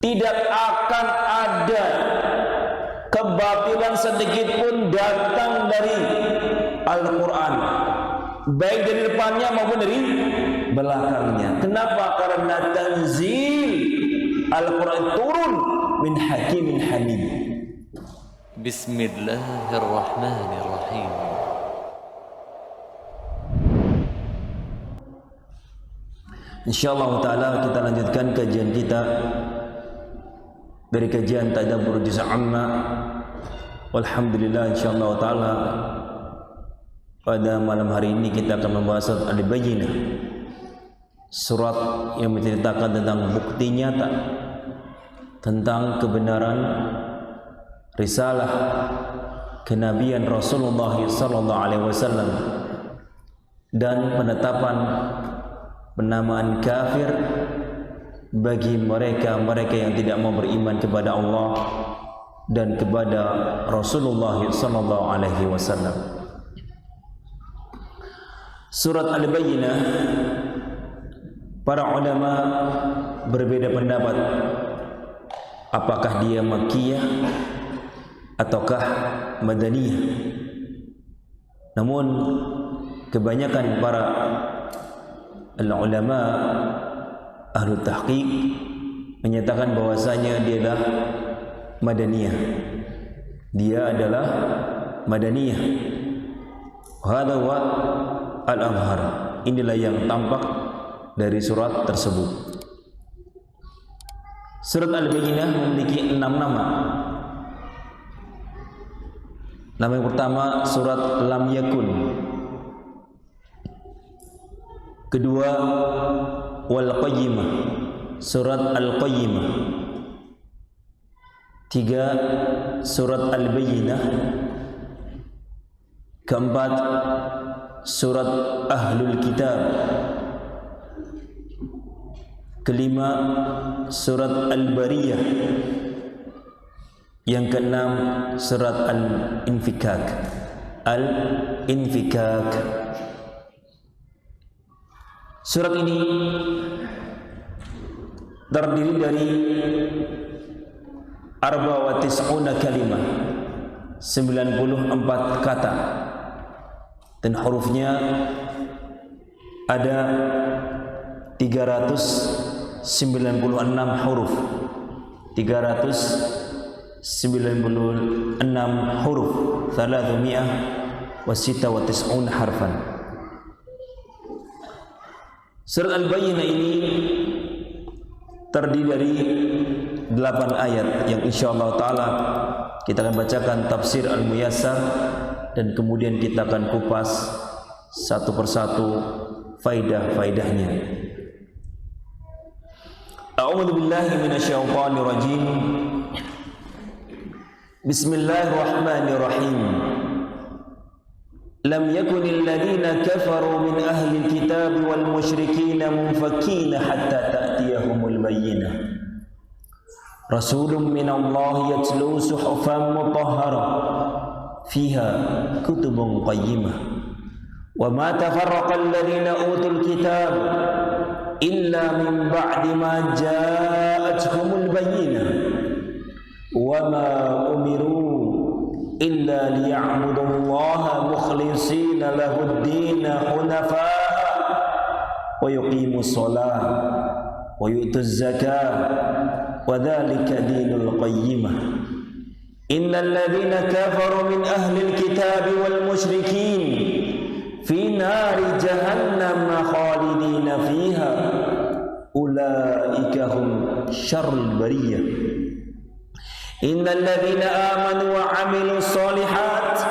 Tidak akan ada kebatilan sedikit pun datang dari Al-Quran, baik dari depannya maupun dari belakangnya. Kenapa? Karena tanzil Al-Quran turun min hakimin hamid. Bismillahirrahmanirrahim. InsyaAllah ta'ala kita lanjutkan kajian kita dari kajian Tadabbur Juz' Amma. Walhamdulillah, insyaAllah ta'ala pada malam hari ini kita akan membahas surat Al-Bayyinah, surat yang menceritakan tentang bukti nyata tentang kebenaran risalah kenabian Rasulullah SAW dan penetapan penamaan kafir bagi mereka yang tidak mau beriman kepada Allah dan kepada Rasulullah SAW. Surat Al-Bayyinah, para ulama berbeda pendapat apakah dia Makkiyah ataukah Madaniyah. Namun kebanyakan para ulama ahli tahqiq menyatakan bahwasanya dia adalah Madaniyah. Dia adalah Madaniyah. Hadza wa al-azhar. Inilah yang tampak dari surat tersebut. Surat Al-Bayyinah memiliki 6 nama. Nama yang pertama surat Lam Yakun. Kedua Wal Qayyimah, surat Al-Qayyimah. 3 surat Al-Bayyinah. Keempat surat Ahlul Kitab. Kelima surat Al-Bariyah. Yang keenam surat Al-Infikak. Al-Infikak. Surat ini terdiri dari arba wa tis'una kalimah, 94 kata, dan hurufnya ada 396 huruf. 396 huruf, 396 harfan. Surat Al-Bayyinah ini terdiri dari 8 ayat yang insyaallah ta'ala kita akan bacakan tafsir Al-Muyassar, dan kemudian kita akan kupas satu persatu faidah-faidahnya. A'udzu billahi minasyaitonir rajim. Bismillahirrahmanirrahim. Lam yakunil ladzina kafaru min ahli alkitab wal musyrikin munfakin hatta ta'tiyahumul bayyinah. Rasulun minallahi yatlu suhufan mutahharah fiha kutubun qayyimah. Wa ma tafarraqa alladhina utul kitab illa min ba'di ma ja'atuhumul bayyinah. Wa ma umiru illa liya'budullaha mukhlishina lahud-din hunafa'a wa yuqimus shalah wa yu'tuz zakah wa dzalika dinul qayyimah. Innal ladzina kafaru min ahli alkitab wal musyrikin fi nari jahannam khalidina fiha ulaika hum syarrul bariyah. Innal ladzina amanu wa 'amilus shalihat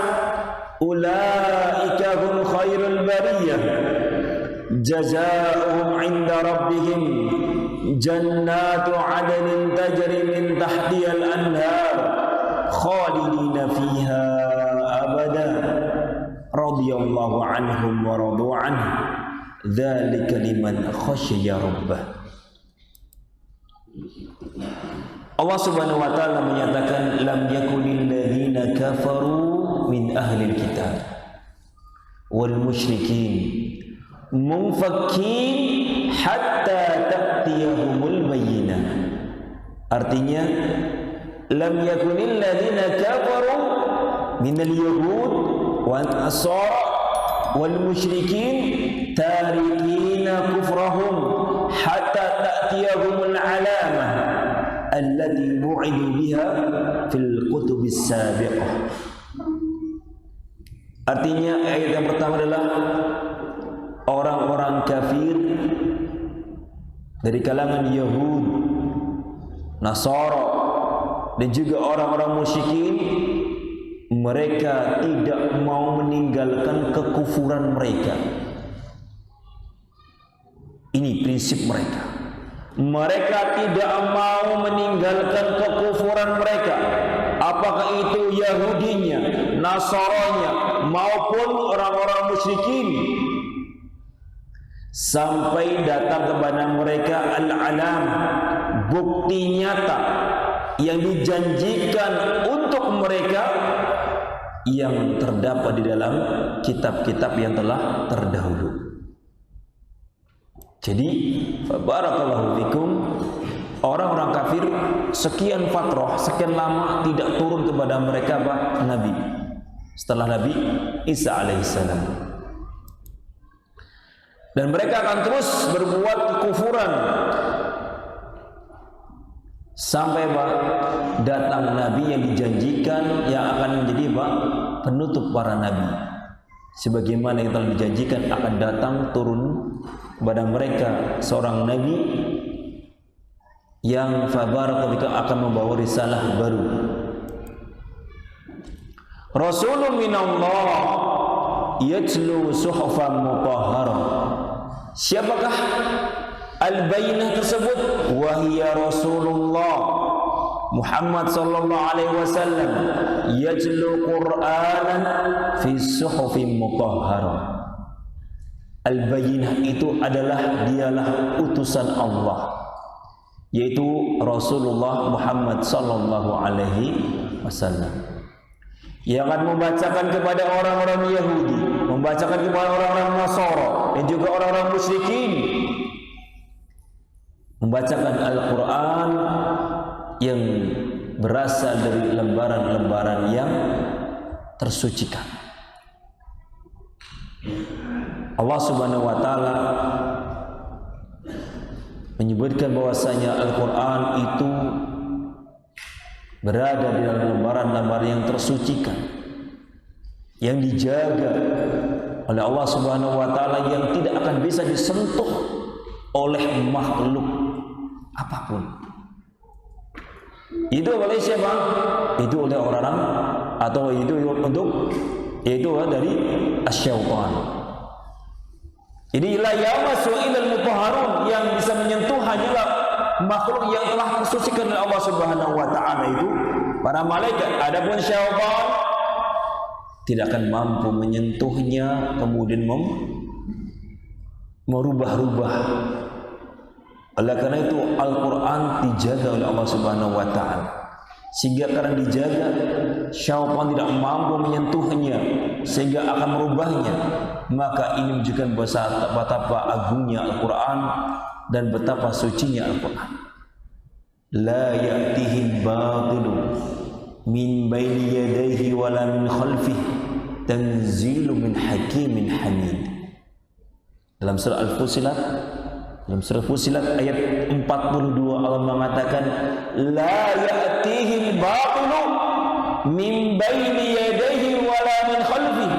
ulaika hum khairul bariyah. Jazaohum 'inda rabbihim jannatu 'adnin tajri min tahtihal anhar khalidina fiha abada radhiyallahu anhum wa radu anhu dzalika liman khasyya rabbah. Allah Subhanahu wa taala menyatakan lam yakunil ladzina kafaru min ahli alkitab wal musyrikin munfakin hatta ta'tiyahumul bayyinah. Artinya lam yakunil ladzina kafaru minal yahud wan nasara wal musyrikin tarikina kufrahum hatta ta'tiyahumul alamah allati bu'idu biha fil kutubis sabiqah. Artinya ayat yang pertama adalah orang-orang kafir dari kalangan Yahud, Nasara dan juga orang-orang musyrikin, mereka tidak mau meninggalkan kekufuran mereka. Ini prinsip mereka. Mereka tidak mau meninggalkan kekufuran mereka, apakah itu Yahudinya, Nasaranya maupun orang-orang musyrikin, sampai datang kepada mereka al-alam, bukti nyata yang dijanjikan untuk mereka yang terdapat di dalam kitab-kitab yang telah terdahulu. Jadi barakallahu fikum, orang-orang kafir sekian fatrah, sekian lama tidak turun kepada mereka Nabi setelah Nabi Isa alaihissalam, dan mereka akan terus berbuat kekufuran sampai datang Nabi yang dijanjikan, yang akan menjadi penutup para Nabi, sebagaimana yang telah dijanjikan akan datang turun kepada mereka seorang Nabi yang fabaraka akan membawa risalah baru. Rasulun minallah yatlu suhufan mutahharah. Siapakah al-bayyinah tersebut? Wahia Rasulullah Muhammad sallallahu alaihi wasallam yatlu Qur'anan fi suhufin mutahharah. Al-bayyinah itu adalah dialah utusan Allah, yaitu Rasulullah Muhammad sallallahu alaihi wasallam, yang akan membacakan kepada orang-orang Yahudi, membacakan kepada orang-orang Nasara dan juga orang-orang musyrikin, membacakan Al-Quran yang berasal dari lembaran-lembaran yang tersucikan. Allah Subhanahu wa taala menyebutkan bahwasanya Al-Quran itu berada di dalam lembaran-lembaran yang tersucikan, yang dijaga oleh Allah Subhanahu wa taala, yang tidak akan bisa disentuh oleh makhluk apapun. Itu oleh siapa? Itu oleh orang atau itu dari asyaitan. Jadi la yamassu ilal mutahharun, yang bisa menyentuh hanyalah makhluk yang telah tersucikan oleh Allah Subhanahu wa taala, itu para malaikat. Adapun syaitan tidak akan mampu menyentuhnya kemudian merubah-rubah. Oleh karena itu Al-Quran dijaga oleh Allah Subhanahu wa taala, sehingga karena dijaga syaitan tidak mampu menyentuhnya sehingga akan merubahnya. Maka ini menunjukkan betapa agungnya Al-Quran dan betapa sucinya Al-Quran. La ya'tihi al-batilu min baini yadayhi wala min khalfihi tanzilu min hakimin hamid. Dalam surah Al-Fusilat ayat 42 Allah mengatakan la ya'tihi al-batilu min baini yadayhi wala min khalfihi.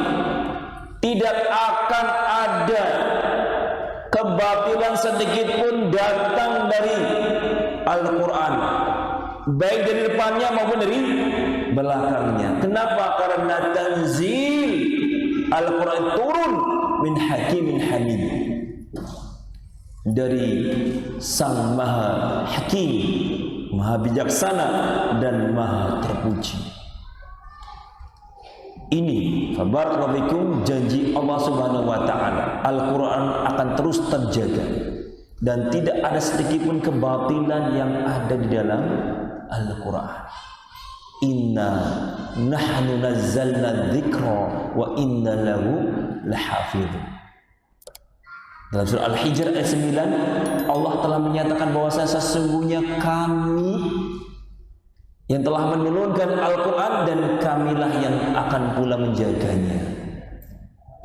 Tidak akan ada kebatilan sedikit pun datang dari Al-Quran, baik dari depannya maupun dari belakangnya. Kenapa? Karena tanzil Al-Quran turun min hakimin hamid, dari Sang Maha Hakim, Maha Bijaksana dan Maha Terpuji. Ini fabarakallahu fikum, janji Allah Subhanahu wa taala. Al-Quran akan terus terjaga dan tidak ada sedikit pun kebatilan yang ada di dalam Al-Quran. Inna nahnu nazzalna dzikra wa inna lahu lahafidun. Dalam surah Al-Hijr ayat 9 Allah telah menyatakan bahwa sesungguhnya kami yang telah menurunkan Al-Quran, dan kamilah yang akan pula menjaganya.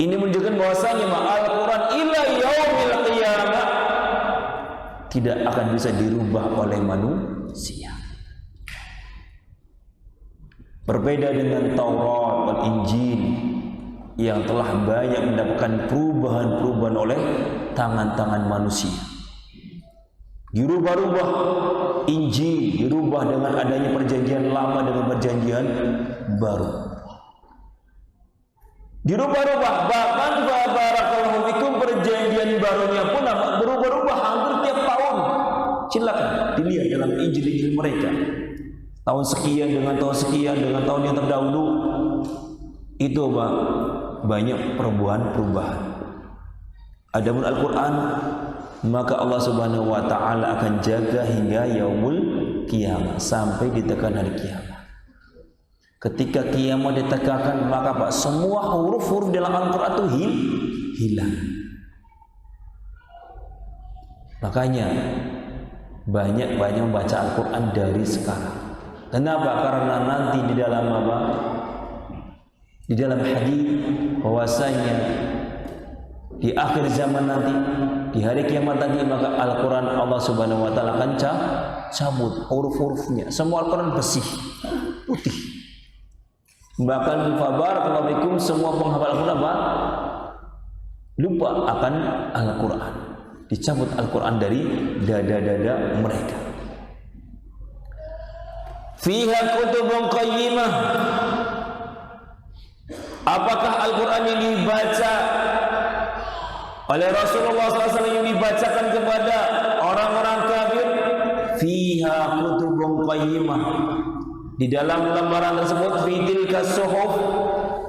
Ini menunjukkan bahwasanya Al-Quran ila yaumil qiyamah tidak akan bisa dirubah oleh manusia. Berbeda dengan Taurat dan Injil yang telah banyak mendapatkan perubahan-perubahan oleh tangan-tangan manusia. Dirubah-rubah Injil, dirubah dengan adanya perjanjian lama dengan perjanjian baru. Dirubah-rubah, bahkan barakallahu fikum perjanjian barunya pun berubah-ubah hampir tiap tahun. Silakan dilihat dalam Injil-Injil mereka. Tahun sekian dengan tahun sekian dengan tahun yang terdahulu itu banyak perubahan-perubahan. Adapun Al-Quran, maka Allah Subhanahu wa taala akan jaga hingga yaumul qiyamah, sampai ditekan hari kiamat. Ketika kiamat ditegakkan, maka semua huruf-huruf dalam Al-Quran itu hilang. Makanya banyak membaca Al-Quran dari sekarang. Kenapa? Karena nanti di dalam Di dalam hadis bahwasanya di akhir zaman nanti, di hari kiamat nanti, maka Al-Quran Allah Subhanahu wa taala akan cabut huruf-hurufnya. Semua Al-Quran bersih, putih. Bahkan fabarakallahu fikum, semua penghafal Al-Quran lupa akan Al-Quran. Dicabut Al-Quran dari dada-dada mereka. Fiha kutubun qayyimah. Apakah Al-Quran yang dibaca oleh Rasulullah SAW yang dibacakan kepada orang-orang kafir? Fiha kutubun qayyimah. Di dalam lembaran tersebut, fi tilka suhuf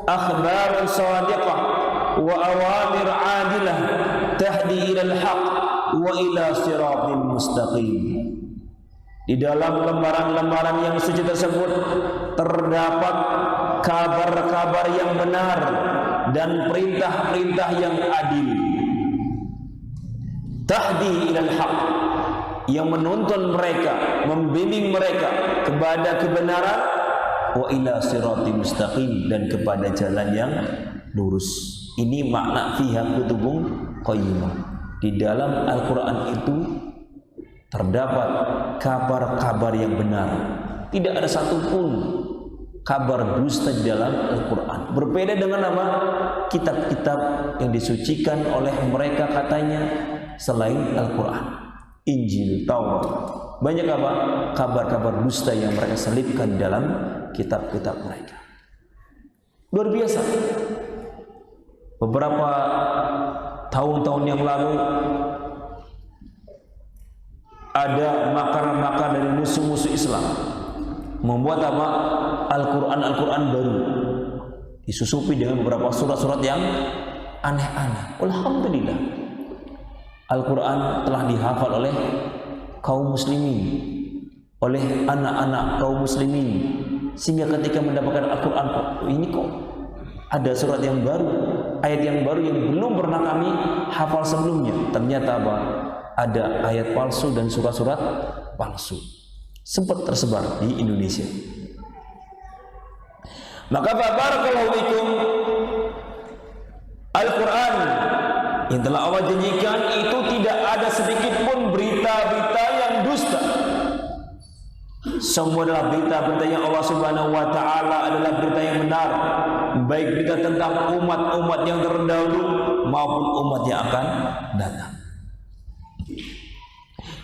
akhbarun shadiqah wa awamir adilah tahdi ila al-haq wa ila siratil mustaqim. Di dalam lembaran-lembaran yang suci tersebut terdapat kabar-kabar yang benar dan perintah-perintah yang adil. Tahdi ilal haq, yang menuntun mereka, membimbing mereka kepada kebenaran, wa ila siratil mustaqim, dan kepada jalan yang lurus. Ini makna fiha kutubun qayyimah. Di dalam Al-Quran itu terdapat kabar-kabar yang benar. Tidak ada satupun kabar dusta di dalam Al-Quran. Berbeda dengan kitab-kitab yang disucikan oleh mereka katanya selain Al-Quran, Injil, Taurat. Banyak kabar-kabar dusta yang mereka selipkan dalam kitab-kitab mereka. Luar biasa. Beberapa tahun-tahun yang lalu ada makar-makar dari musuh-musuh Islam membuat Al-Quran baru, disusupi dengan beberapa surat-surat yang aneh-aneh. Alhamdulillah, Al-Quran telah dihafal oleh kaum muslimin, oleh anak-anak kaum muslimin, sehingga ketika mendapatkan Al-Quran, ini kok ada surat yang baru, ayat yang baru yang belum pernah kami hafal sebelumnya. Ternyata ada ayat palsu dan surat-surat palsu sempat tersebar di Indonesia. Maka barakallahu fikum, Al-Quran yang telah Allah janjikan itu tidak ada sedikit pun berita-berita yang dusta. Semua adalah berita-berita yang Allah Subhanahu wa taala adalah berita yang benar, baik berita tentang umat-umat yang terdahulu maupun umat yang akan datang.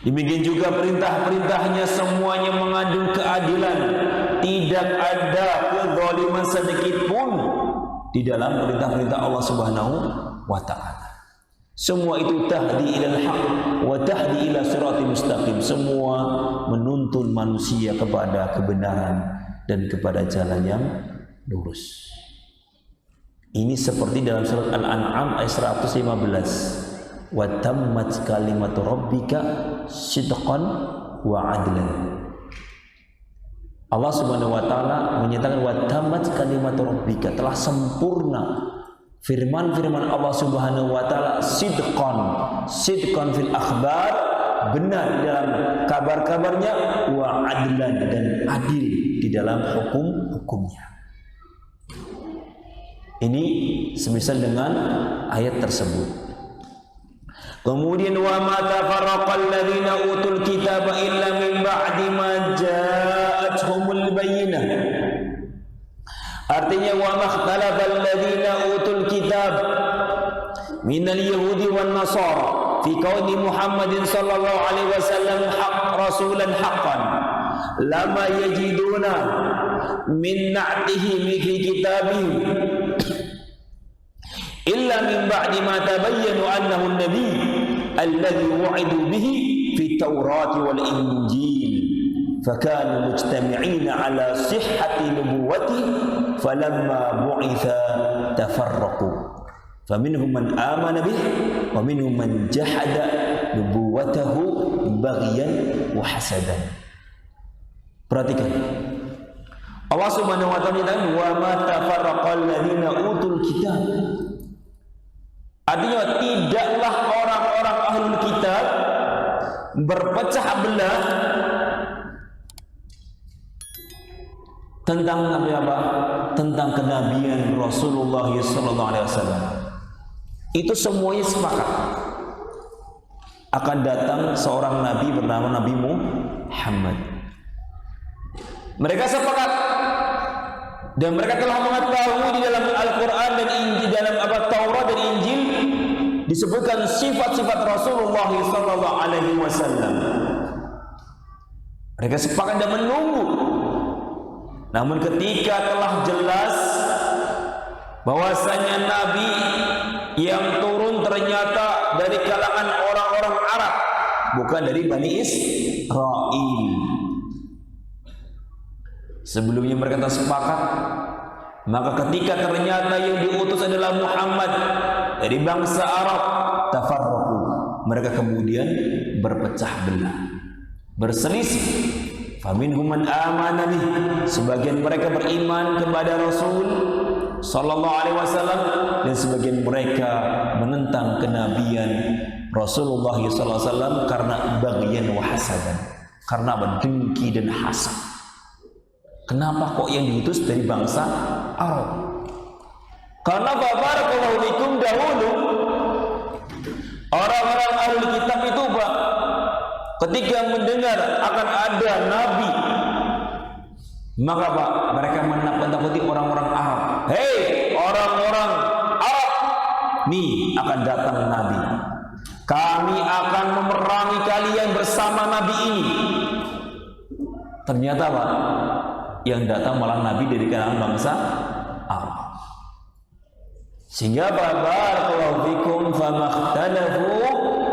Demikian juga perintah-perintahnya semuanya mengandung keadilan. Tidak ada kezaliman sedikit pun di dalam perintah-perintah Allah Subhanahu wa taala. Semua itu tahdi ilal haq wa tahdi ila siratil mustaqim. Semua menuntun manusia kepada kebenaran dan kepada jalan yang lurus. Ini seperti dalam surat Al-An'am ayat 115. Wa tammat kalimatu rabbika sidqan wa adlan. Allah Subhanahu wa taala menyatakan wa tammat kalimatu rabbika, telah sempurna firman-firman Allah Subhanahu wa taala sidqan fil akhbar benar dalam kabar-kabarnya, wa adlan, dan adil di dalam hukum-hukumnya. Ini semisal dengan ayat tersebut. Kemudian wa ma tafarraqal ladzina utul kitaba illa min ba'di ma ja'atuhumul bayyinah. Artinya wa makhtalafal ladzina utul kitab minal yahudi wan nasara fi kauni Muhammadin sallallahu alaihi wasallam rasulan haqqan lama yajiduna min na'tihi fi kitabihim illa min ba'di ma tabayyana annahu an-nabi alladhi wu'idu bihi fi at-taurati wal injil fakanu mujtami'ina ala sihhati nubuwwati falamma bu'itha tafarraqu faminhum man amana bih wa minhum man jahada nubuwwatahu baghyan wa hasadan. Perhatikan, Allah Subhanahu wa ta'ala bilang wa ma tafarraqal ladzina utul kitab. Artinya tidaklah orang-orang ahlul kitab berpecah belah tentang apa? Tentang kenabian Rasulullah sallallahu alaihi wasallam. Itu semuanya sepakat akan datang seorang nabi bernama Nabi Muhammad. Mereka sepakat dan mereka telah mengetahui di dalam Al-Quran dan Injil, dalam Taurat dan Injil disebutkan sifat-sifat Rasulullah sallallahu alaihi wasallam. Mereka sepakat dan menunggu. Namun ketika telah jelas bahwasanya nabi yang turun ternyata dari kalangan orang-orang Arab, bukan dari Bani Israel. Sebelumnya mereka telah sepakat, maka ketika ternyata yang diutus adalah Muhammad dari bangsa Arab, tafarraqu, mereka kemudian berpecah belah, berselisih. Faminhum man amana bih, sebagian mereka beriman kepada Rasul sallallahu alaihi wasallam dan sebagian mereka menentang kenabian Rasulullah sallallahu alaihi wasallam karena baghyan wa hasadan, karena dengki dan hasad. Kenapa kok yang diutus dari bangsa Arab? Karena barakallahu fikum dahulu orang-orang ahli kitab itu ketika mendengar akan ada nabi, maka mereka menakut-nakuti orang-orang Arab. Hei orang-orang Arab, nih akan datang nabi, kami akan memerangi kalian bersama nabi ini. Ternyata yang datang malah nabi dari kalangan bangsa Arab. Sehingga barakallahu fikum famakhtalafu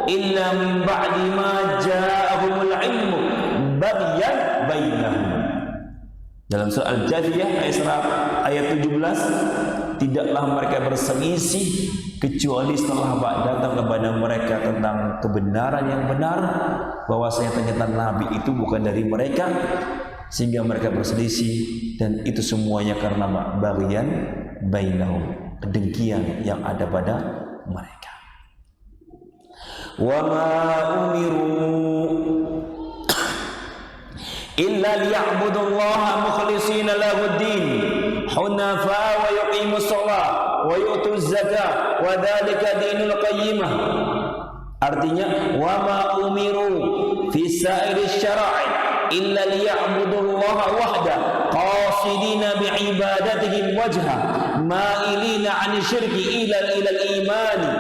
illa min ba'di ma ja'ahumul ilmu baghyan bainahum. Dalam surah Al-Jathiyah ayat 17, tidaklah mereka berselisih kecuali setelah datang kepada mereka tentang kebenaran yang benar, bahwasanya ternyata nabi itu bukan dari mereka, sehingga mereka berselisih, dan itu semuanya karena baghyan bainahum, kedengkian yang ada pada mereka. Wa ma umiru illa liya'budullaha mukhlishina lahuddin hunafa wa yuqimus shalah wa yutuz zakah wa dzalika dinul qayyimah. Artinya wa ma umiru fi sa'iri syara'i illa liya'budullaha wahda qasidina bi'ibadatihim wajha ma'ilina 'ani syirki ila al-imani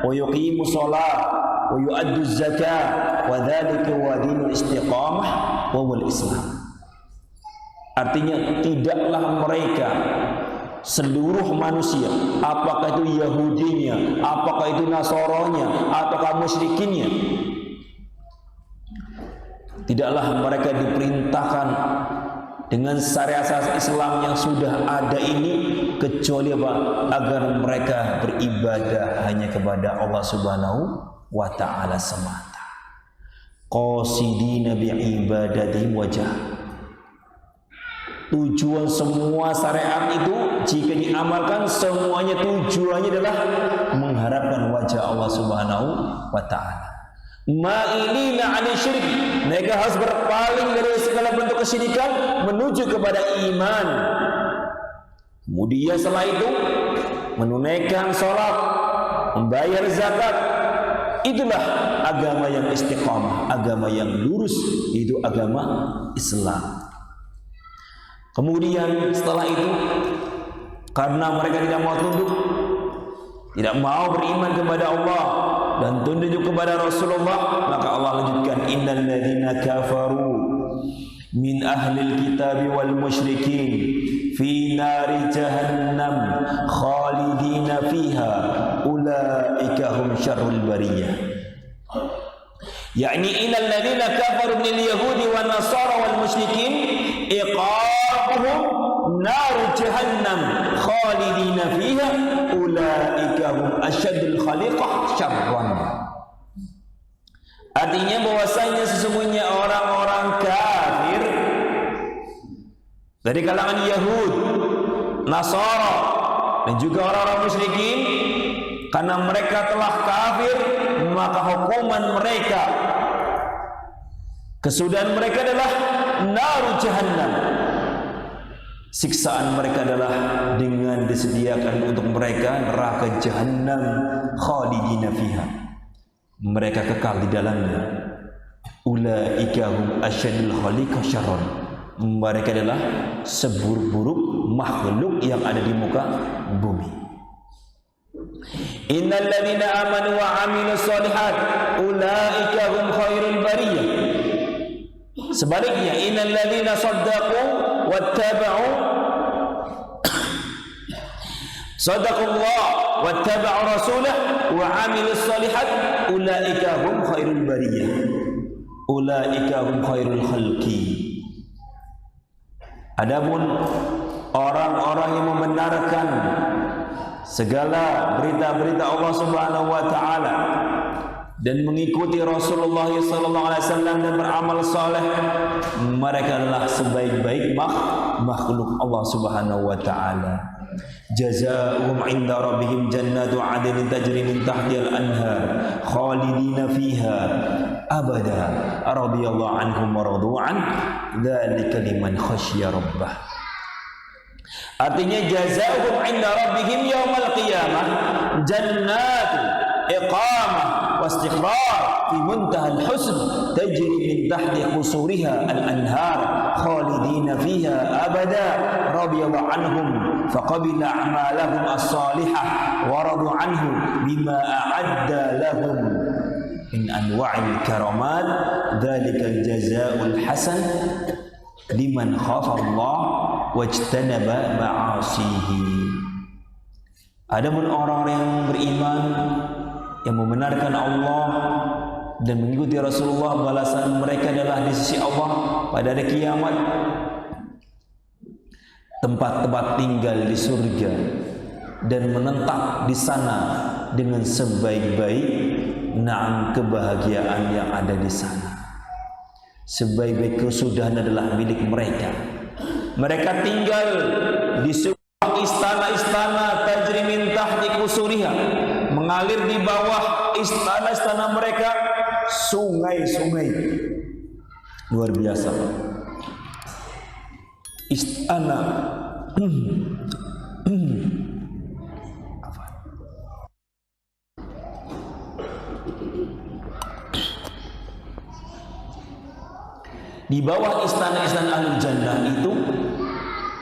wa yuqimu shalah wa yu'addu zakah wa dzalika wa dinul istiqamah wa wal islam. Artinya tidaklah mereka seluruh manusia, apakah itu Yahudinya, apakah itu Nasoronya, apakah musyrikinnya, tidaklah mereka diperintahkan dengan syariat Islam yang sudah ada ini kecuali agar mereka beribadah hanya kepada Allah Subhanahu wa ta'ala semata. Qasidina bi'ibadatihim wajah. Tujuan semua syariat itu jika diamalkan semuanya tujuannya adalah mengharapkan wajah Allah Subhanahu wa ta'ala, ma'ilina 'anil syirik. Mereka harus berpaling dari segala bentuk kesyirikan menuju kepada iman. Kemudian setelah itu menunaikan sholat, membayar zakat. Itulah agama yang istiqamah, agama yang lurus, itu agama Islam. Kemudian setelah itu, karena mereka tidak mau tunduk, tidak mau beriman kepada Allah dan tunduk kepada Rasulullah, maka Allah lanjutkan, innal ladzina kafaru min ahlil kitabi wal musyrikin fi nari jahannam khalidina fiha ulaika hum syarrul bariyah. Yakni innal ladzina kafaru min al-yahudi wan nasara wal musyrikin iqabuhum naru jahannam khalidina fiha ulaika hum asyaddul khaliqah syarran. Artinya bahwasanya sesungguhnya orang-orang kafir dari kalangan Yahud, Nasara dan juga orang-orang musyrikin, karena mereka telah kafir, maka hukuman mereka, kesudahan mereka adalah naru jahannam. Siksaan mereka adalah dengan disediakan untuk mereka neraka jahannam khalidina fiha. Mereka kekal di dalamnya. Ulaika hum asyadul khaliqa syarran. Mereka adalah seburuk-buruk makhluk yang ada di muka bumi. Innal ladzina amanu wa 'amilus shalihat ulaika hum khairul bariyah. Sebaliknya, innal ladzina shaddaqu wattaba'u sadaqallah wattaba'u rasulah wa 'amilus shalihat ulaika hum khairul bariyah. Ulaika hum khairul khalqi. Adapun orang-orang yang membenarkan segala berita-berita Allah Subhanahu wa taala dan mengikuti Rasulullah sallallahu alaihi wasallam dan beramal saleh, mereka adalah sebaik-baik makhluk Allah Subhanahu wa taala. Jazaa'uhum 'inda rabbihim jannatu 'adnin tajri min tahtihal anhar khalidina fiha abada radhiyallahu anhum wa radu an dzalika liman khasyiya rabbah. Artinya jazaa'uhum 'inda rabbihim yaumal qiyamah jannatu iqamah واستقرار في منتهى الحسن تجري من تحت قصورها الأنهار خالدين فيها أبدا رضي الله عنهم فقبل أعمالهم الصالحة ورضوا عنه بما أعد لهم من أنواع الكرامات ذلك الجزاء الحسن لمن خاف الله واجتنب معاصيه. Adapun orang yang beriman, yang membenarkan Allah dan mengikuti Rasulullah, balasan mereka adalah di sisi Allah pada hari kiamat, tempat-tempat tinggal di surga dan menetap di sana dengan sebaik-baik na'am kebahagiaan yang ada di sana. Sebaik-baik kesudahan adalah milik mereka. Mereka tinggal di sebuah istana-istana tajri min tahti qusuriha, mengalir di bawah istana-istana mereka sungai-sungai. Luar biasa. Istana di bawah istana-istana Ahlul Jannah itu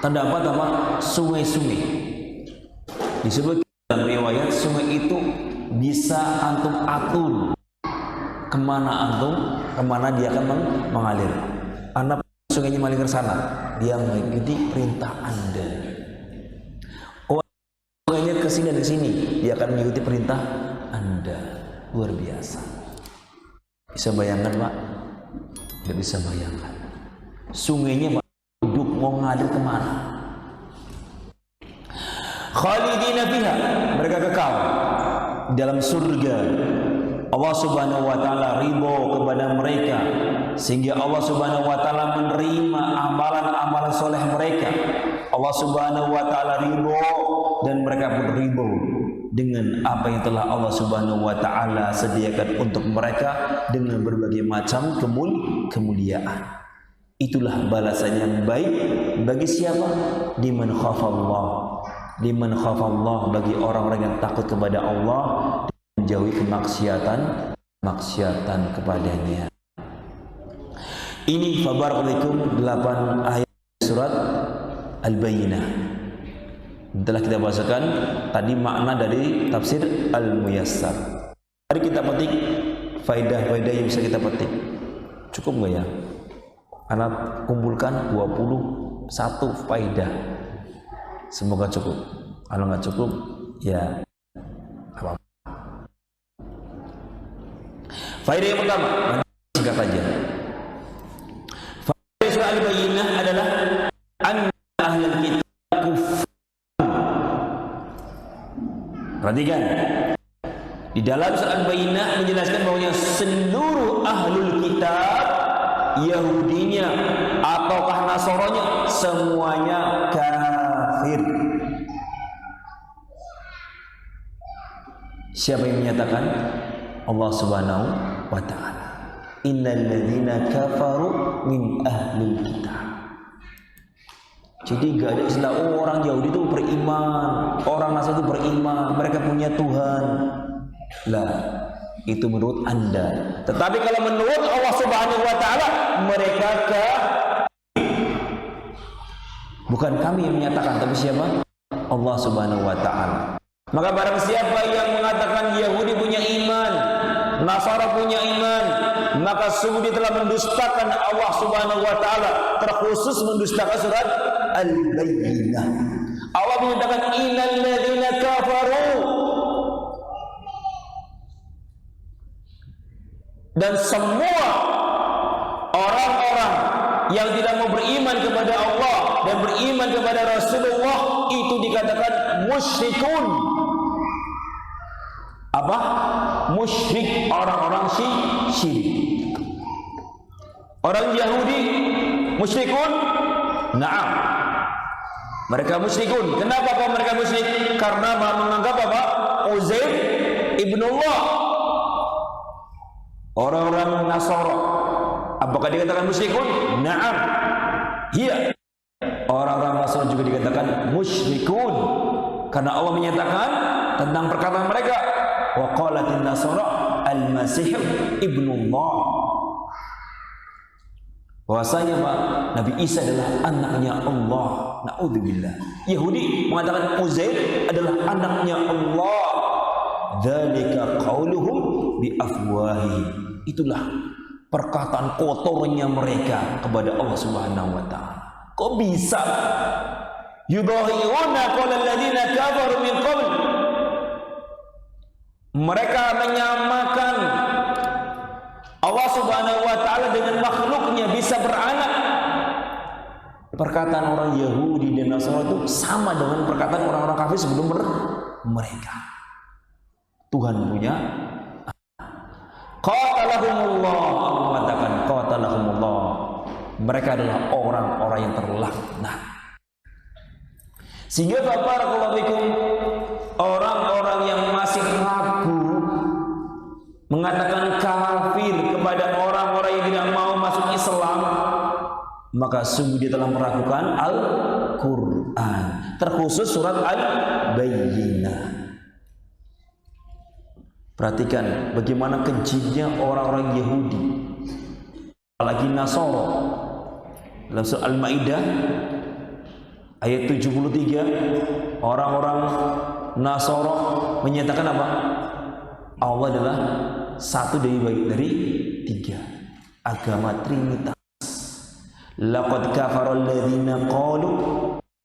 terdapat apa? Sungai-sungai. Disebut dalam riwayat sungai itu bisa antum atur kemana dia akan mengalir. Karena sungainya mengalir ke sana, dia mengikuti perintah Anda. Oh, sungainya ke sini dan ke sini, dia akan mengikuti perintah Anda. Luar biasa. Bisa bayangkan, Pak? Tidak bisa bayangkan. Sungainya duduk mau ngalir kemana? Khalidina fiha, mereka kekal dalam surga. Allah Subhanahu wa taala ridho kepada mereka sehingga Allah Subhanahu wa taala menerima amalan-amalan soleh mereka. Allah Subhanahu wa taala ridho dan mereka pun ridho dengan apa yang telah Allah Subhanahu wa taala sediakan untuk mereka dengan berbagai macam kemuliaan. Itulah balasan yang baik bagi siapa? Liman khafallah. Liman khafallah, bagi orang-orang yang takut kepada Allah dan menjauhi kemaksiatan kepadanya. Ini fabarakalaikum 8 ayat surat Al-Bayyinah. Telah kita bahasakan tadi makna dari tafsir Al-Muyassar. Mari kita petik faidah-faidah yang bisa kita petik. Cukup enggak ya? Anak kumpulkan 21 faidah. Semoga cukup. Kalau nggak cukup, ya apa? Faidah yang pertama, singkat saja. Faidah surah Al-Bayyinah adalah anna ahlul kitab kufar. Perhatikan. Di dalam surah Al-Bayyinah menjelaskan bahwa seluruh ahlul kitab, Yahudinya ataukah Nasranya, semuanya kafir. Siapa yang menyatakan? Allah Subhanahu wa ta'ala. Innal ladzina kafaru min ahlil kitab. Jadi gak ada istilah orang Yahudi itu beriman, orang Nasrani itu beriman, mereka punya Tuhan. Lah, itu menurut Anda. Tetapi kalau menurut Allah Subhanahu wa taala, mereka bukan kami yang menyatakan, tapi siapa? Allah Subhanahu wa taala. Maka barang siapa yang mengatakan Yahudi punya iman, Nasara punya iman, maka sungguh dia telah mendustakan Allah Subhanahu wa taala, terkhusus mendustakan surat Al-Bayyinah. Allah menyatakan innal ladzina kafaru, dan semua orang-orang yang tidak mau beriman kepada Allah dan beriman kepada Rasulullah itu dikatakan musyrikun. Apa? Musyrik, orang-orang syirik. Orang Yahudi musyrikun? Naam. Mereka musyrikun. Kenapa kok mereka musyrik? Karena menganggap apa? Uzair ibnullah. Orang-orang Nasara, apakah dikatakan musyrikun? Naam. Iya. Orang-orang Nasara juga dikatakan musyrikun, karena Allah menyatakan tentang perkataan mereka, wa qalatin Nasara al-Masih ibnullah. Bahwasanya Pak, Nabi Isa adalah anaknya Allah. Naudzubillah. Yahudi mengatakan Uzair adalah anaknya Allah. Dzalika qauluhum bi afwahihim. Itulah perkataan kotornya mereka kepada Allah Subhanahu wa taala. Kok bisa? Yudahiruna qaulal ladzina kafaru min qabl. Mereka menyamakan Allah Subhanahu wa taala dengan makhluknya, bisa beranak. Perkataan orang Yahudi dan Nasrani itu sama dengan perkataan orang-orang kafir sebelum mereka. Tuhan punya. Qatalahumullah, Allah mengatakan qatalahumullah. Mereka adalah orang-orang yang terlaknat. Sehingga barakallahu fikum, orang-orang yang masih ragu mengatakan kafir kepada orang-orang yang tidak mau masuk Islam, maka sungguh dia telah meragukan Al-Quran, terkhusus surat Al-Bayyinah. Perhatikan bagaimana kejinya orang-orang Yahudi, apalagi Nasara. Dalam surah Al-Maidah ayat 73, orang-orang Nasara menyatakan apa? Allah adalah satu dari tiga, agama Trinitas. Laqad kafara alladzina qalu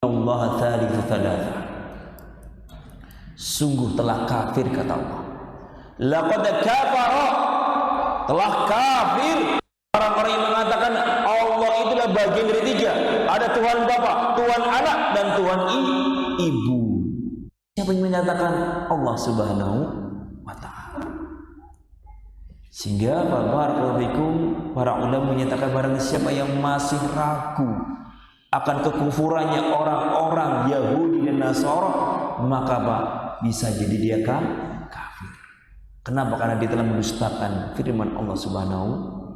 innallaha thalithu thalatha. Sungguh telah kafir, kata Allah. Laqad kafara, telah kafir orang-orang yang mengatakan Allah itulah bagian dari tiga. Ada Tuhan Bapa, Tuhan Anak, dan Tuhan Ibu. Siapa yang menyatakan? Allah Subhanahu wa ta'ala. Sehingga para ulama menyatakan barang siapa yang masih ragu akan kekufurannya orang-orang Yahudi dan Nasara, maka bisa jadi dia kafir. Kenapa? Karena dia telah mendustakan firman Allah Subhanahu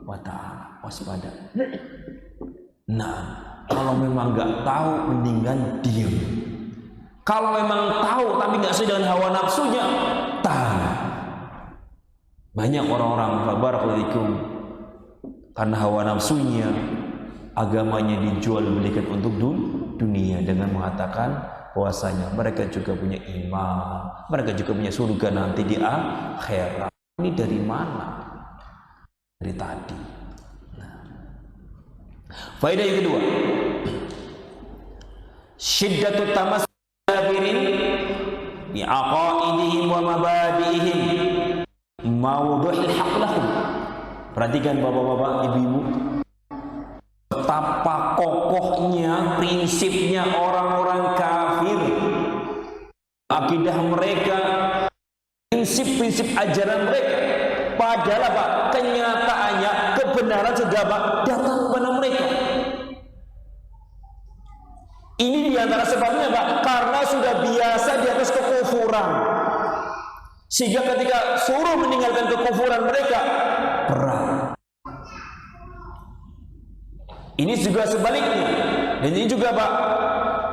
wa ta'ala. Waspada. Nah, kalau memang nggak tahu, mendingan diam. Kalau memang tahu tapi nggak sesuai dengan hawa nafsunya, tahan. Banyak orang-orang barakallahu karena hawa nafsunya, agamanya dijual belikan untuk dunia dengan mengatakan bahwasanya mereka juga punya iman, mereka juga punya surga nanti di akhirat. Ini dari mana? Dari tadi. Nah. Faedah yang kedua, syiddatut tamassabirin bi aqaidihim wa mabadiihim mawdu'il haq lahum. Perhatikan bapak-bapak, ibu-ibu, betapa kokohnya prinsipnya orang-orang kafir, akidah mereka, prinsip-prinsip ajaran mereka. Padahal apa? Kenyataannya kebenaran sudah datang kepada mereka. Ini diantara sebabnya Pak, karena sudah biasa di atas kekufuran, sehingga ketika suruh meninggalkan kekufuran mereka berat. Ini juga sebaliknya, dan ini juga Pak,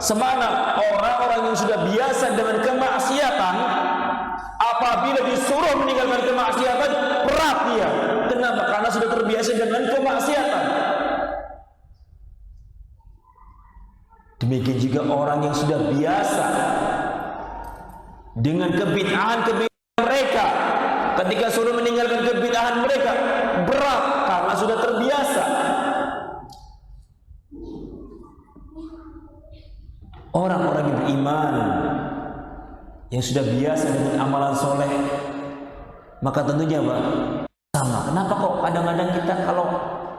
semana orang-orang yang sudah biasa dengan kemaksiatan, apabila disuruh meninggalkan kemaksiatan berat dia. Kenapa? Karena sudah terbiasa dengan kemaksiatan. Demikian juga orang yang sudah biasa dengan kebid'ahan mereka, ketika suruh meninggalkan kebid'ahan mereka berat karena sudah terbiasa. Orang-orang yang beriman, yang sudah biasa dengan amalan soleh, maka tentunya Pak, sama. Kenapa kok kadang-kadang kita kalau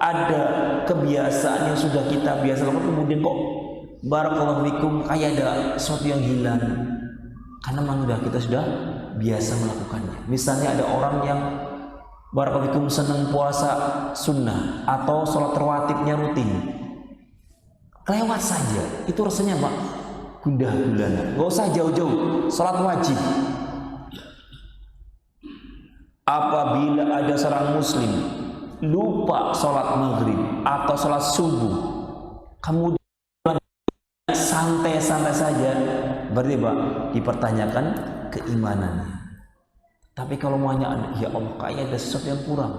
ada kebiasaan yang sudah kita biasa lakukan, kemudian kok barakallahu fikum kayak ada sesuatu yang hilang? Karena memang kita sudah biasa melakukannya. Misalnya ada orang yang barakallahu fikum senang puasa sunnah atau sholat rawatibnya rutin, lewat saja, itu rasanya Pak gundah gulana. Gak usah jauh-jauh, sholat wajib. Apabila ada seorang muslim lupa sholat maghrib atau sholat subuh, kemudian santai-santai saja, berarti Pak dipertanyakan keimanannya. Tapi kalau maunya, ya Allah, kayak ada sesuatu yang kurang,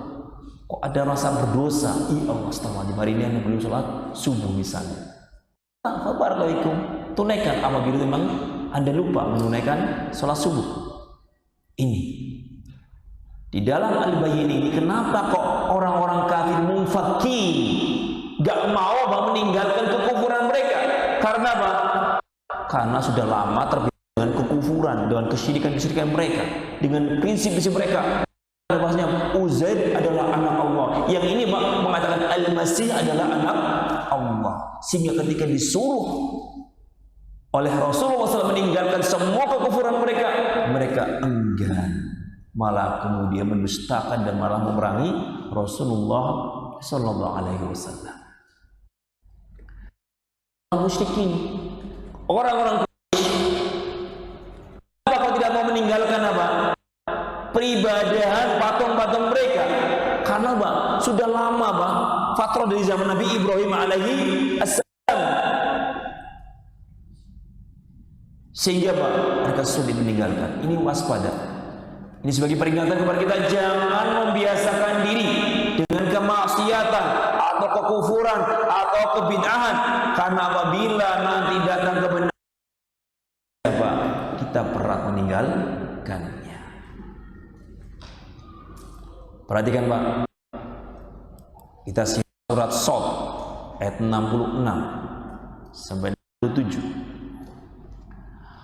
kok ada rasa berdosa, ya Allah, astagfirullahaladzim, hari ini Anda belum sholat subuh misalnya. Barakallahu, tunaikan apabila memang Anda lupa menunaikan sholat subuh. Ini di dalam Al-Bayyin ini, kenapa kok orang-orang kafir munfakin gak mau meninggalkan kekufuran mereka? Karena apa? Karena sudah lama terbiasa dengan kekufuran, dengan kesyirikan mereka, dengan prinsip-prinsip mereka. Bahasanya Uzair adalah anak Allah, yang ini mengatakan Al-Masih adalah anak Allah, sehingga ketika disuruh oleh Rasulullah SAW meninggalkan semua kekufuran mereka, mereka enggan, malah kemudian mendustakan dan malah memerangi Rasulullah SAW. Musyrikin, orang-orang apa tidak mau meninggalkan apa? Peribadahan patung-patung mereka. Karena Pak, sudah lama Pak, fatrah dari zaman Nabi Ibrahim alaihi assalam, sehingga Pak mereka sulit meninggalkan. Ini waspada. Ini sebagai peringatan kepada kita, jangan membiasakan diri dengan kemaksiatan atau kekufuran atau kebid'ahan, karena apabila nanti datang kebenaran Pak, kita berat meninggalkannya. Perhatikan Pak, kita surat Shad ayat 66 sampai 67.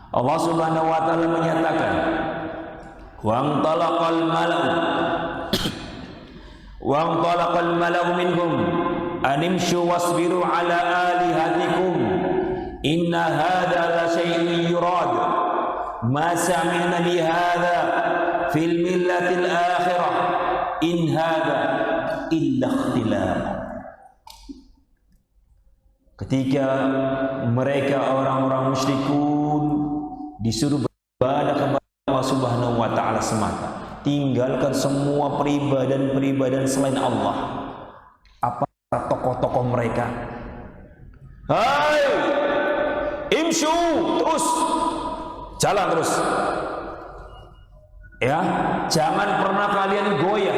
Allah Subhanahu wa taala menyatakan, wa talaqal mala'u minhum animshu wasbiru ala alihatikum inna hadha la syai'un yurad ma sami'na bi hadha fil millatil akhirah in hadha illa ikhtilaf. Ketika mereka orang-orang musyrikun disuruh beribadah kepada Allah Subhanahu wa taala semata. Tinggalkan semua peribadan selain Allah. Apa tokoh-tokoh mereka? Hai, imsyu, terus jalan terus. Ya, jangan pernah kalian goyah.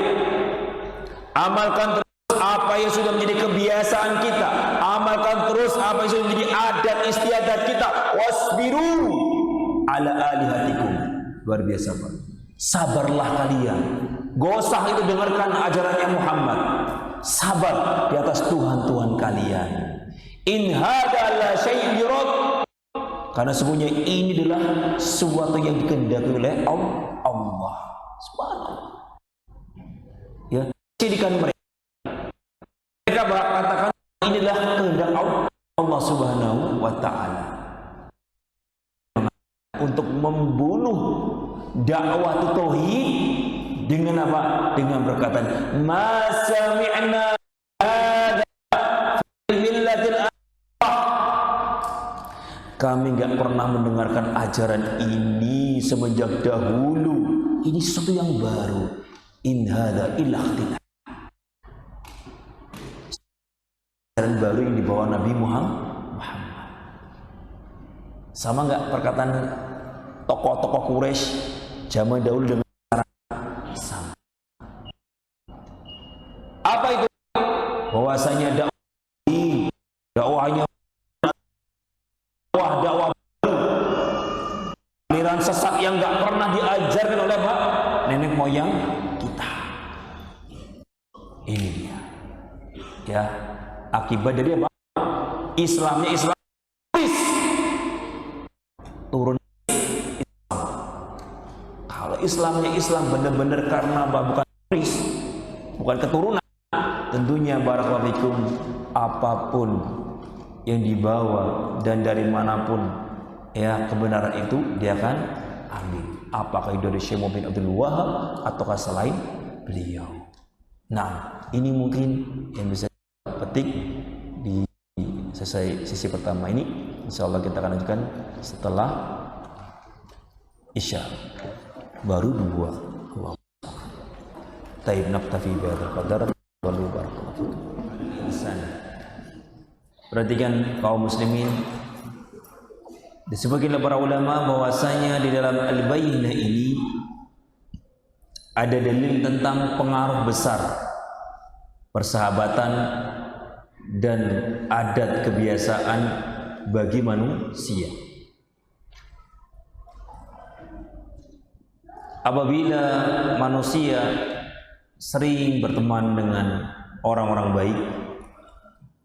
Amalkan terus apa yang sudah menjadi kebiasaan kita. Amalkan terus apa yang sudah menjadi adat istiadat kita. Wasbiru ala alihatikum. Luar biasa, Pak. Sabarlah kalian. Gosah itu dengarkan ajarannya Muhammad. Sabar di atas Tuhan kalian. In hada la syai'un yurad. Karena sesungguhnya ini adalah sesuatu yang dikehendaki oleh Allah Subhanahu. Ya, jadikan mereka katakan inilah kehendak Allah Subhanahu wa taala untuk membunuh dakwah tauhid dengan apa? Dengan perkataan ma sami'na hadza fi millatil kami enggak pernah mendengarkan ajaran ini semenjak dahulu. Ini sesuatu yang baru. In hadza illa ikhtilaf. Ajaran baru yang dibawa Nabi Muhammad. Sama enggak perkataan tokoh-tokoh Quraisy zaman dahulu dengan sama. Apa itu? Bahwasanya dakwahnya dakwah aliran sesat yang nggak pernah diajarkan oleh nenek moyang kita. Ini dia, ya, akibat dari apa? Islamnya Islam turun Islam. Kalau Islamnya Islam benar-benar karena apa? Bukan keturunan. Tentunya barakallahu fikum, apapun yang dibawa dan dari manapun ya kebenaran itu dia akan ambil. Apakah itu dari Syekh Muhammad bin Abdul Wahab ataukah selain beliau. Nah, ini mungkin yang bisa petik di sesi pertama ini. Insyaallah kita akan lanjutkan setelah Isya. Baru dua. Taib naktafi bihadzal qadar wallahu barakallahu fikum. Perhatikan kaum muslimin, disebutkan oleh para ulama bahwasanya di dalam Al-Bayyinah ini ada dalil tentang pengaruh besar persahabatan dan adat kebiasaan bagi manusia. Apabila manusia sering berteman dengan orang-orang baik,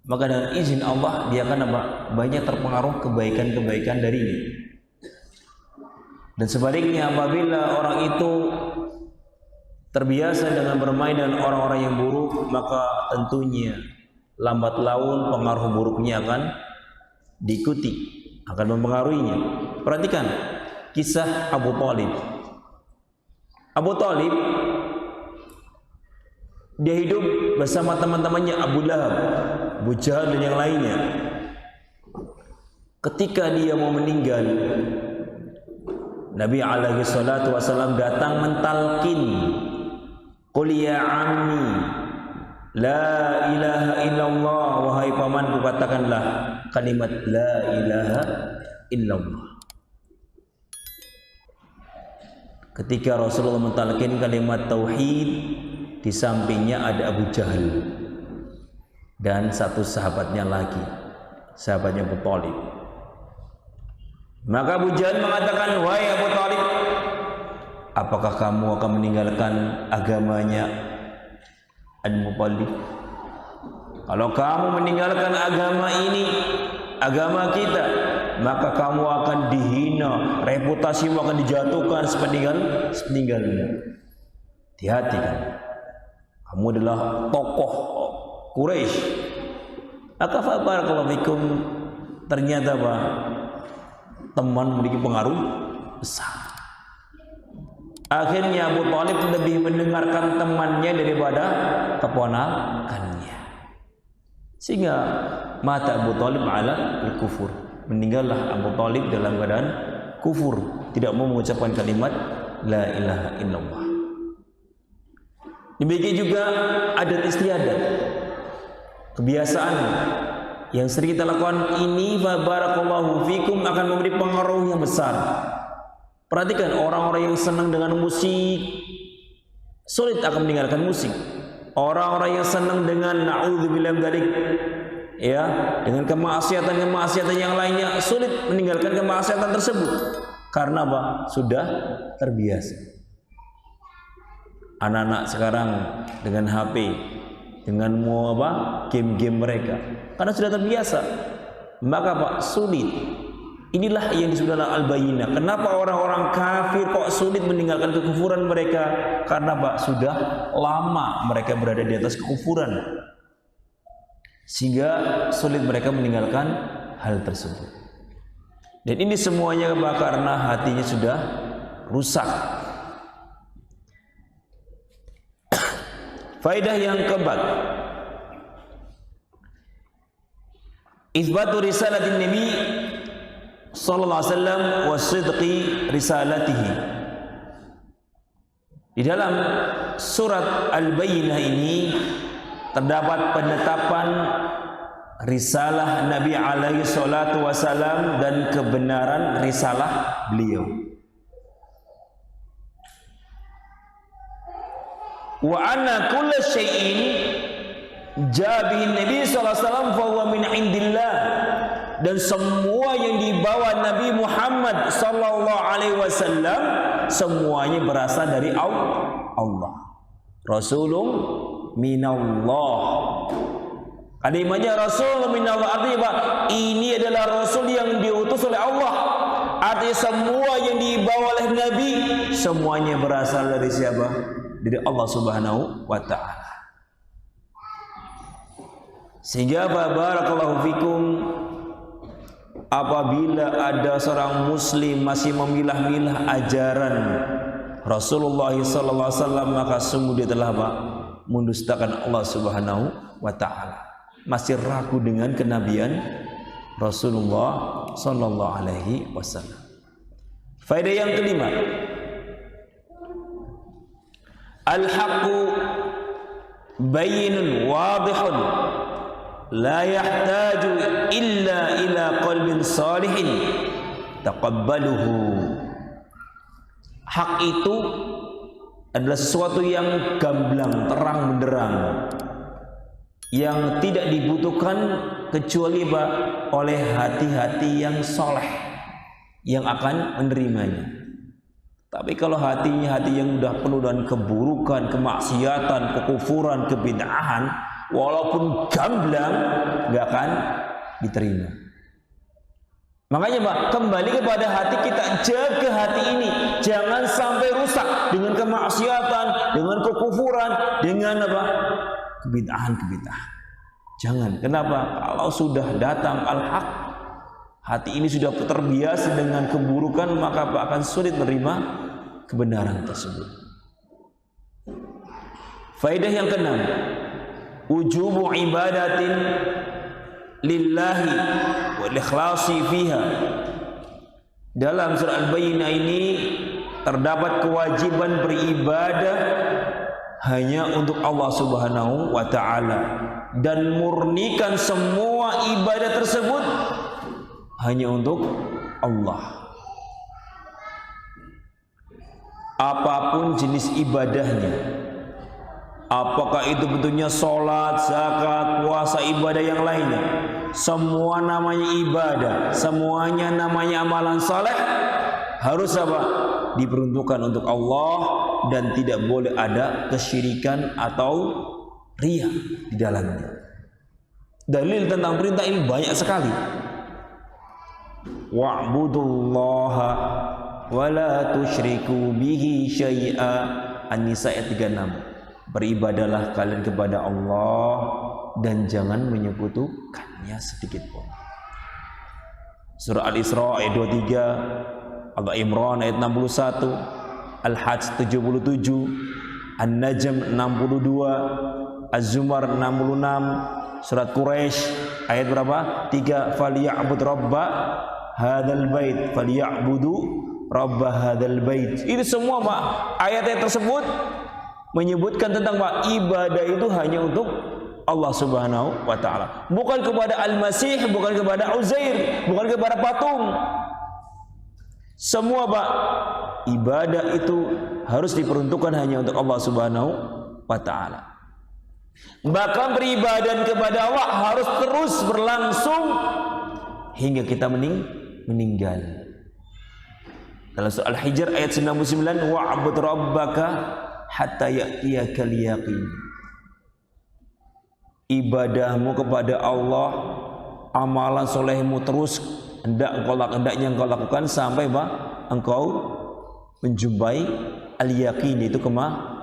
maka dengan izin Allah dia akan banyak terpengaruh kebaikan-kebaikan darinya. Dan sebaliknya apabila orang itu terbiasa dengan bermain dengan orang-orang yang buruk, maka tentunya lambat laun pengaruh buruknya akan diikuti, akan mempengaruhinya. Perhatikan kisah Abu Thalib. Abu Thalib dia hidup bersama teman-temannya Abu Lahab, Abu Jahal dan yang lainnya. Ketika dia mau meninggal, Nabi alaihi salatu wasallam datang mentalkin, "Qul ya ammi la ilaha illallah." Wahai pamanku, katakanlah kalimat la ilaha illallah. Ketika Rasulullah mentalkin kalimat tauhid, di sampingnya ada Abu Jahal dan satu sahabatnya lagi, sahabatnya Abu Thalib. Maka Abu Jahal mengatakan, "Wahai Abu Thalib, apakah kamu akan meninggalkan agamanya Al-Muttalib? Kalau kamu meninggalkan agama ini, agama kita, maka kamu akan dihina, reputasimu akan dijatuhkan sepeninggalmu." Hati-hati kan, kamu adalah tokoh Quraisy. Maka barakallahu fikum, ternyata teman memiliki pengaruh besar. Akhirnya Abu Thalib lebih mendengarkan temannya daripada keponakannya, sehingga mata Abu Thalib ala al-kufur. Meninggallah Abu Thalib dalam keadaan kufur, tidak mau mengucapkan kalimat la ilaha illallah. Demikian juga adat istiadat, kebiasaan yang sering kita lakukan ini, fa barakallahu fikum, akan memberi pengaruh yang besar. Perhatikan orang-orang yang senang dengan musik, sulit akan meninggalkan musik. Orang-orang yang senang dengan na'udzubillah min dzalik, ya, dengan kemaksiatan yang lainnya, sulit meninggalkan kemaksiatan tersebut. Karena apa? Sudah terbiasa. Anak-anak sekarang dengan HP, dengan game-game mereka, karena sudah terbiasa, maka Pak, sulit. Inilah yang disebut al-bayyinah. Kenapa orang-orang kafir kok sulit meninggalkan kekufuran mereka? Karena Pak, sudah lama mereka berada di atas kekufuran, sehingga sulit mereka meninggalkan hal tersebut. Dan ini semuanya Pak, karena hatinya sudah rusak. Faedah yang keempat, Itsbatu risalatin Nabi sallallahu alaihi wasallam wa sidqi risalatihi. Di dalam surat Al-Bayyinah ini terdapat penetapan risalah Nabi alaihi salatu wasallam dan kebenaran risalah beliau. Wa anna kulla syai'in jabihin Nabi sallallahu alaihi wasallam fa huwa min indillah, dan semua yang dibawa Nabi Muhammad sallallahu alaihi wasallam semuanya berasal dari Allah. Rasulun minallah. Kalimatnya Rasul minallah artinya apa? Ini adalah Rasul yang diutus oleh Allah. Artinya semua yang dibawa oleh Nabi semuanya berasal dari siapa? Dari Allah Subhanahu wa ta'ala. Sehingga barakallahu fikum, apabila ada seorang muslim masih memilah-milah ajaran Rasulullah sallallahu alaihi wasallam, maka sungguh dia telah mendustakan Allah Subhanahu wa ta'ala. Masih ragu dengan kenabian Rasulullah sallallahu alaihi wasallam. Faedah yang kelima, al-haqqu bayyinun wadihun la yahtaju illa ila qalbin salihin taqabbaluhu. Hak itu adalah sesuatu yang gamblang, terang benderang, yang tidak dibutuhkan kecuali oleh hati-hati yang soleh yang akan menerimanya. Tapi kalau hatinya hati yang sudah penuh dengan keburukan, kemaksiatan, kekufuran, kebid'ahan, walaupun gamblang, nggak akan diterima. Makanya Pak, kembali kepada hati kita, jaga hati ini, jangan sampai rusak dengan kemaksiatan, dengan kekufuran, dengan kebid'ahan. Jangan. Kenapa? Kalau sudah datang al-haq, hati ini sudah terbiasa dengan keburukan, maka akan sulit menerima kebenaran tersebut. Faedah yang keenam, wujubu ibadatin lillahi wal ikhlasi fiha. Dalam surah Al-Bayyinah ini terdapat kewajiban beribadah hanya untuk Allah Subhanahu wa ta'ala, dan murnikan semua ibadah tersebut hanya untuk Allah. Apapun jenis ibadahnya, apakah itu bentuknya sholat, zakat, puasa, ibadah yang lainnya, semua namanya ibadah, semuanya namanya amalan saleh, harus diperuntukkan untuk Allah, dan tidak boleh ada kesyirikan atau riya di dalamnya. Dalil tentang perintah ini banyak sekali. Wa'budullaha wa la tusyriku bihi syai'a. An-Nisa ayat 36. Beribadalah kalian kepada Allah dan jangan menyekutukannya sedikit pun. Surah Al-Isra ayat 23, Al-Imran ayat 61, Al-Hajj 77, An-Najm 62, Az-Zumar 66, Surat Quraisy ayat berapa? 3, Faliya'bud rabba hadzal bait, faliya'budu rabb hadzal bait. Itu semua Pak, ayat-ayat tersebut menyebutkan tentang Pak, ibadah itu hanya untuk Allah Subhanahu wa taala, bukan kepada Al-Masih, bukan kepada Uzair, bukan kepada patung. Semua Pak, ibadah itu harus diperuntukkan hanya untuk Allah Subhanahu wa taala. Bahkan beribadah kepada Allah harus terus berlangsung hingga kita meninggal. Dalam surah Al-Hijr ayat 99, wa'bud rabbaka hatta ya'tiyakal yaqin. Ibadahmu kepada Allah, amalan solehmu terus hendaknya engkau lakukan sampai engkau menjumpai al-yaqin, itu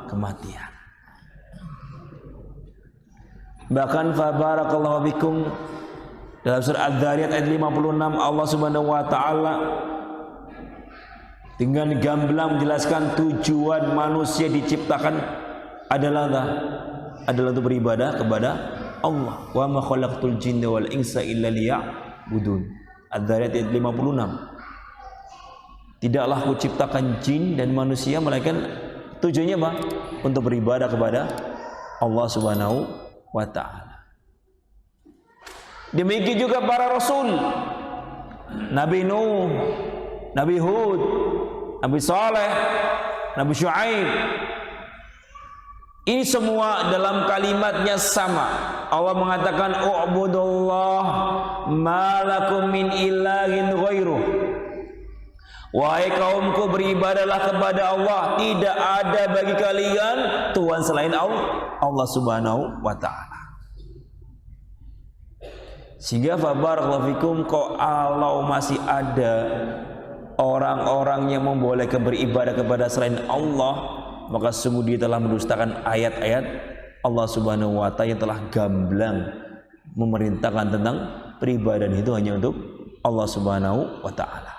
kematian. Bahkan fa barakallahu bikum, dalam surah Adz-Dzariyat ayat 56 Allah Subhanahu wa taala dengan gamblang menjelaskan tujuan manusia diciptakan adalah untuk beribadah kepada Allah. Wa ma khalaqtul jinna wal insa illa liya'budun. Adz-Dzariyat ayat 56. Tidaklah aku ciptakan jin dan manusia melainkan tujuannya apa? Untuk beribadah kepada Allah Subhanahu wa ta'ala. Demikian juga para rasul, Nabi Nuh, Nabi Hud, Nabi Saleh, Nabi Syuaib. Ini semua dalam kalimatnya sama. Allah mengatakan u'budullah ma lakum min ilahin ghairuh. Wahai kaumku, beribadahlah kepada Allah, tidak ada bagi kalian Tuhan selain Allah Subhanahu wa ta'ala. Sehingga fabarakallahu fikum, kalau masih ada orang-orang yang membolehkan beribadah kepada selain Allah, maka sungguh dia telah mendustakan ayat-ayat Allah Subhanahu wa ta'ala yang telah gamblang memerintahkan tentang peribadahan itu hanya untuk Allah Subhanahu wa ta'ala.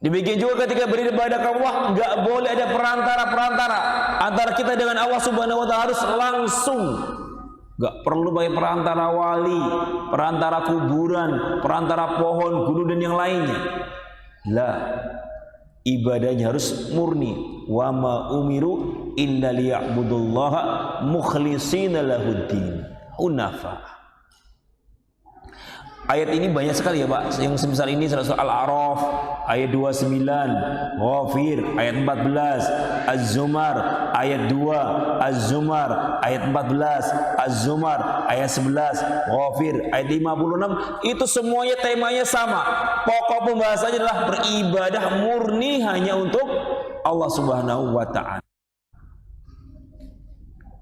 Demikian juga ketika beribadah ke Allah, enggak boleh ada perantara-perantara antara kita dengan Allah Subhanahu wa ta'ala, harus langsung. Enggak perlu pakai perantara wali, perantara kuburan, perantara pohon, gunung dan yang lainnya. Lah, ibadahnya harus murni. Wa ma umiru illa liya'budullaha mukhlishina lahuddin hunafa. Ayat ini banyak sekali ya Pak, yang semisal ini surah Al-A'raf ayat 29, Ghafir ayat 14, Az-Zumar ayat 2, Az-Zumar ayat 14, Az-Zumar ayat 11, Ghafir ayat 56. Itu semuanya temanya sama. Pokok pembahasannya adalah beribadah murni hanya untuk Allah Subhanahu wa ta'ala.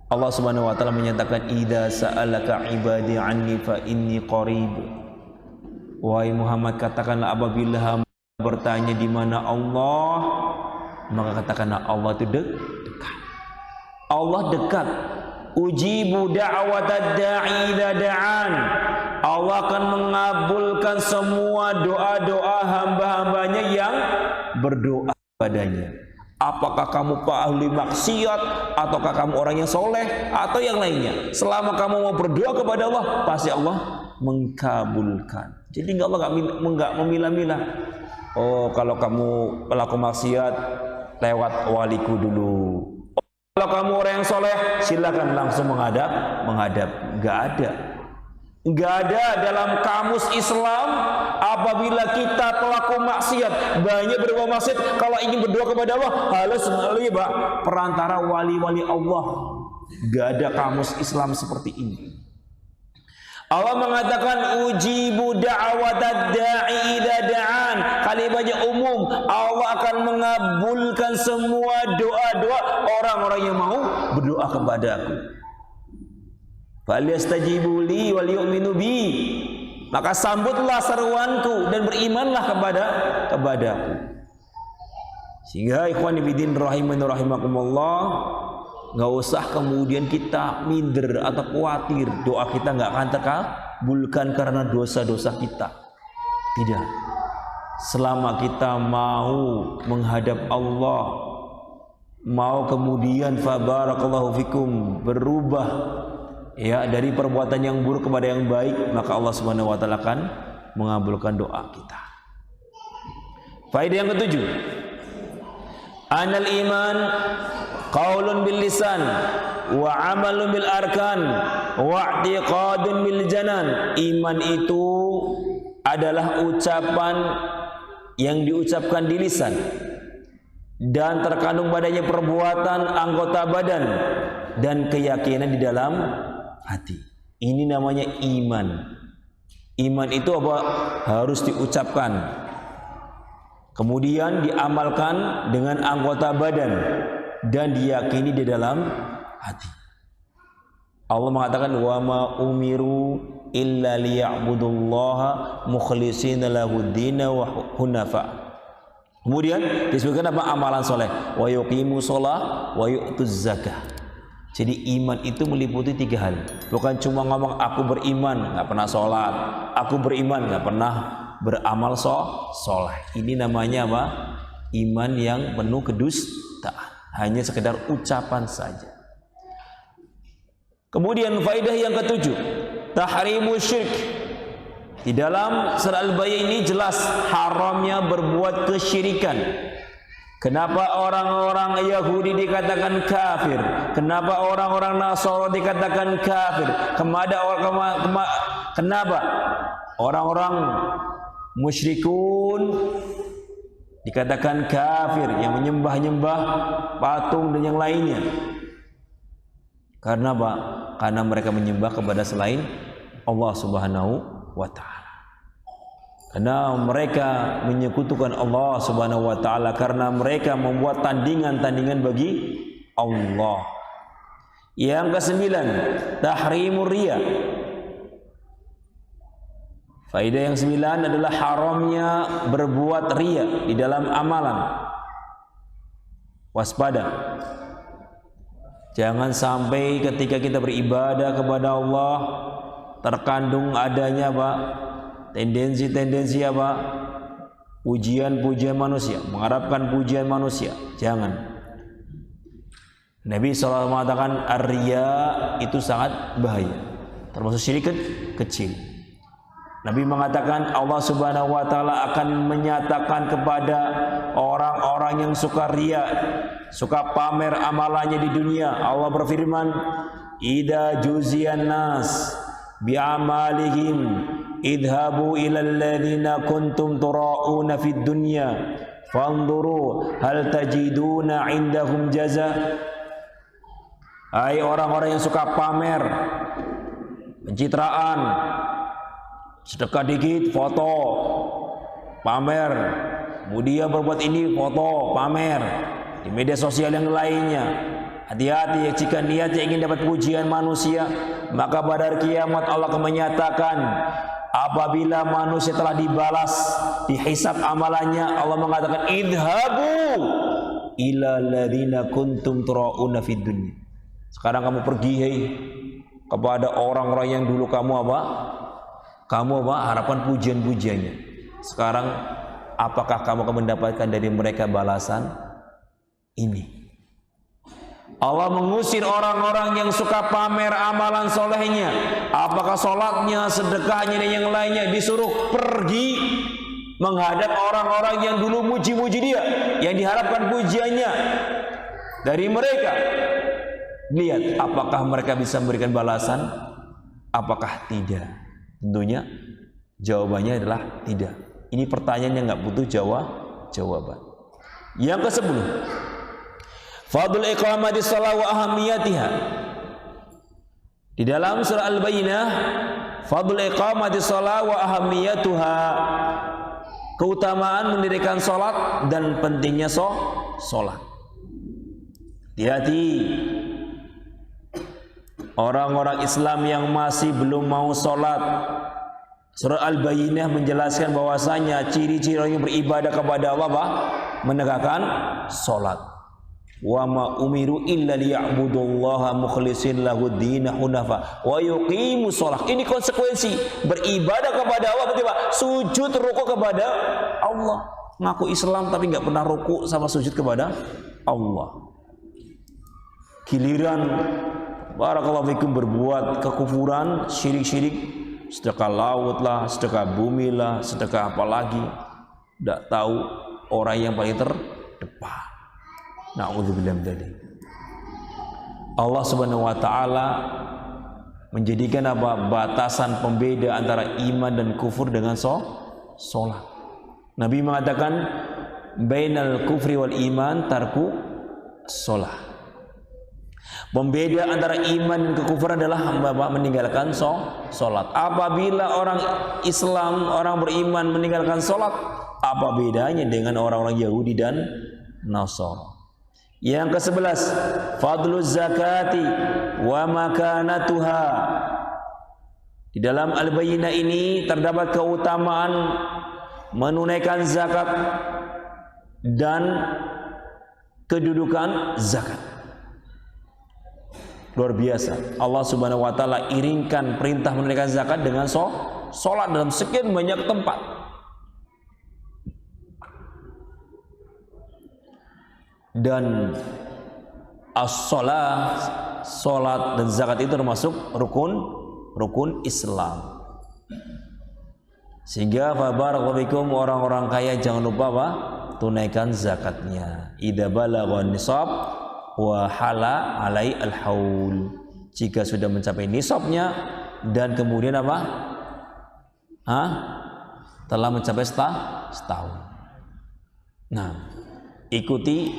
Allah Subhanahu wa ta'ala menyatakan, idza sa'alaka ibadi anni fa inni qarib. Wahai Muhammad, katakanlah apabila hamba bertanya di mana Allah, maka katakanlah Allah itu dekat. Allah dekat. Ujibu da'watad da'i idza da'an. Allah akan mengabulkan semua doa-doa hamba-hambanya yang berdoa padanya. Apakah kamu ahli maksiat, ataukah kamu orang yang soleh, atau yang lainnya, selama kamu mau berdoa kepada Allah, pasti Allah mengkabulkan. Jadi Allah nggak memilah-milah. Oh, kalau kamu pelaku maksiat, lewat waliku dulu. Oh, kalau kamu orang yang soleh, silakan langsung menghadap. Nggak ada dalam kamus Islam apabila kita pelaku maksiat, banyak berbuat maksiat, kalau ingin berdoa kepada Allah harus melalui perantara wali-wali Allah. Nggak ada kamus Islam seperti ini. Allah mengatakan ujibu da'watad da'i idza da'an. Kalimatnya umum. Allah akan mengabulkan semua doa-doa orang-orang yang mau berdoa kepada Aku. Falyastajibu li wal yu'minu bi. Maka sambutlah seruanku dan berimanlah kepadaku. Sehingga ikhwani fillah rahimani rahimakumullah, nggak usah kemudian kita minder atau khawatir doa kita nggak akan terkabulkan karena dosa-dosa kita. Tidak. Selama kita mau menghadap Allah, mau kemudian fabarakallahu fikum berubah ya dari perbuatan yang buruk kepada yang baik, maka Allah Subhanahu wa ta'ala akan mengabulkan doa kita. Faedah yang ketujuh, anal iman qaulun bil lisan wa amalun bil arkan wa i'tiqadun bil janan. Iman itu adalah ucapan yang diucapkan di lisan dan terkandung padanya perbuatan anggota badan dan keyakinan di dalam hati. Ini namanya iman. Iman itu apa? Harus diucapkan, kemudian diamalkan dengan anggota badan dan diyakini di dalam hati. Allah mengatakan wa ma umiru illa liya'budullaha mukhlishina lahuddina wa hunafa. Kemudian disebutkan apa? Amalan soleh, wa yuqimu sholah wa yu'tuz zakah. Jadi iman itu meliputi 3 hal. Bukan cuma ngomong aku beriman nggak pernah sholat, aku beriman nggak pernah beramal soleh. Ini namanya apa? Iman yang penuh kedustaan, hanya sekedar ucapan saja. Kemudian faedah yang ketujuh, tahrimu syirk. Di dalam surah Al-Baqarah ini jelas haramnya berbuat kesyirikan. Kenapa orang-orang Yahudi dikatakan kafir? Kenapa orang-orang Nasrani dikatakan kafir? Kenapa orang-orang musyrikun dikatakan kafir, yang menyembah-nyembah patung dan yang lainnya? Karena apa? Karena mereka menyembah kepada selain Allah Subhanahu wa ta'ala. Karena mereka menyekutukan Allah Subhanahu wa ta'ala, karena mereka membuat tandingan-tandingan bagi Allah. Yang kesembilan, tahrimur riya. Faedah yang 9 adalah haramnya berbuat riya di dalam amalan. Waspada. Jangan sampai ketika kita beribadah kepada Allah terkandung adanya apa? Tendensi-tendensi apa? Pujian-pujian manusia, mengharapkan pujian manusia. Jangan. Nabi SAW mengatakan ar-riya itu sangat bahaya, termasuk syirik kecil. Nabi mengatakan Allah Subhanahu wa ta'ala akan menyatakan kepada orang-orang yang suka riya, suka pamer amalannya di dunia. Allah berfirman, idza juziyan nas bi'amalihim idhabu ilal ladzina kuntum tura'una fid dunya fanzuru hal tajiduna indahum jaza. Hai orang-orang yang suka pamer, pencitraan, sedekah dikit foto pamer, kemudian berbuat ini foto pamer di media sosial yang lainnya. Hati-hati jika niatnya ingin dapat pujian manusia, maka pada hari kiamat Allah akan menyatakan apabila manusia telah dibalas, dihisab amalannya, Allah mengatakan idhabu ila ladzina kuntum tura'una fid dunya. Sekarang kamu pergi kepada orang-orang yang dulu kamu apa? Kamu apa? Harapan pujian-pujiannya. Sekarang apakah kamu akan mendapatkan dari mereka balasan ini? Allah mengusir orang-orang yang suka pamer amalan solehnya, apakah sholatnya, sedekahnya dan yang lainnya, disuruh pergi menghadap orang-orang yang dulu muji-muji dia, yang diharapkan pujiannya dari mereka. Lihat apakah mereka bisa memberikan balasan, apakah tidak. Tentunya jawabannya adalah tidak. Ini pertanyaan yang nggak butuh jawaban. Yang ke-10, fadl iqamati shalah wa ahamiyatiha. Di dalam surah Al-Baqarah, fadl iqamati shalah wa ahamiyatuha, keutamaan mendirikan salat dan pentingnya salat. Hati-hati orang-orang Islam yang masih belum mau salat. Surah Al-Baqarah menjelaskan bahwasanya ciri-ciri orang yang beribadah kepada Allah apa? Menegakkan salat. Wa ma umiru illa liya'budullaha mukhlishina lahuddina hunafa wa yuqimu shalah. Ini konsekuensi beribadah kepada Allah, berarti apa? Sujud rukuk kepada Allah. Ngaku Islam tapi nggak pernah rukuk sama sujud kepada Allah. Giliran barakallahu fikum berbuat kekufuran, syirik-syirik, sedekah laut lah, sedekah bumi lah, sedekah apa lagi, tidak tahu. orang yang paling terdepan. Na'udzubillah min dzalik. Allah Subhanahu wa taala menjadikan batasan pembeda antara iman dan kufur dengan salat. Nabi mengatakan bainal kufri wal iman tarku shalah. Pembeda antara iman dan kekufuran adalah meninggalkan salat. Apabila orang Islam, orang beriman meninggalkan salat, apa bedanya dengan orang-orang Yahudi dan Nasara? Yang ke-11, fadluz zakati wa makanatuha. Di dalam Al-Bayyinah ini terdapat keutamaan menunaikan zakat dan kedudukan zakat. Luar biasa. Allah Subhanahu wa taala iringkan perintah menunaikan zakat dengan salat dalam sekian banyak tempat. Dan as-shalah, salat dan zakat itu termasuk rukun Islam. Sehingga fa barakallahu fikum, orang-orang kaya jangan lupa tunaikan zakatnya. Idza balagha nisab wa hala alai al-haul. Jika sudah mencapai nisabnya dan kemudian telah mencapai setahun. Nah, ikuti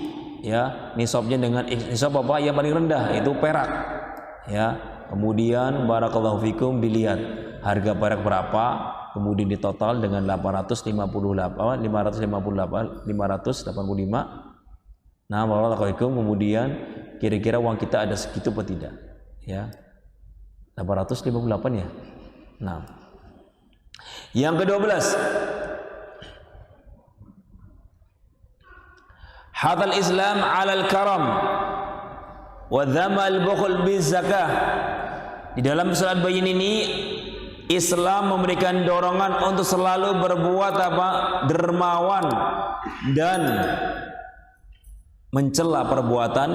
ya nisabnya dengan nisab yang paling rendah, itu perak ya. Kemudian barakallahu fikum dilihat harga perak berapa, kemudian ditotal dengan 585. Nah, barakallahu fikum, kemudian kira-kira uang kita ada segitu atau tidak ya. 858 ya. Nah, yang ke-12, hadal Islam 'alal karam wa dhamma al-bukhl bizakah. Di dalam surat Bayin ini Islam memberikan dorongan untuk selalu berbuat dermawan dan mencela perbuatan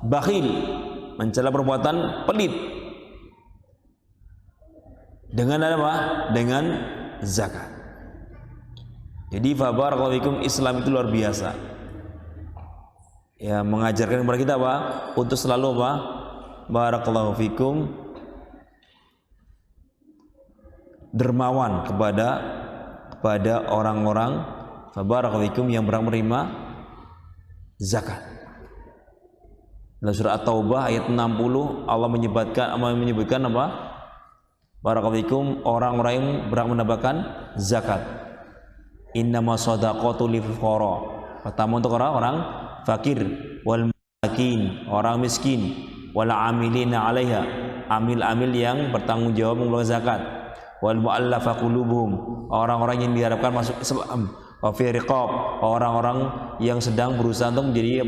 bakhil, mencela perbuatan pelit. Dengan dengan zakat. Jadi fa barakallahu fikum, Islam itu luar biasa. Ya, mengajarkan kepada kita untuk selalu barakallahu fikum dermawan kepada orang-orang fa barakallahu fikum yang berhak menerima zakat. Dalam surah At-Taubah ayat 60 Allah menyebutkan barakallahu fikum orang-orang yang berhak mendapatkan zakat. Innamas shadaqatu lil fuqara. Pertama untuk orang-orang fakir, wal masakin, orang miskin, wal amilina 'alaiha, amil-amil yang bertanggung jawab mengeluarkan zakat, wal mu'allafa qulubuhum, orang-orang yang diharapkan masuk Islam, wa fi riqab, orang-orang yang sedang berusaha untuk menjadi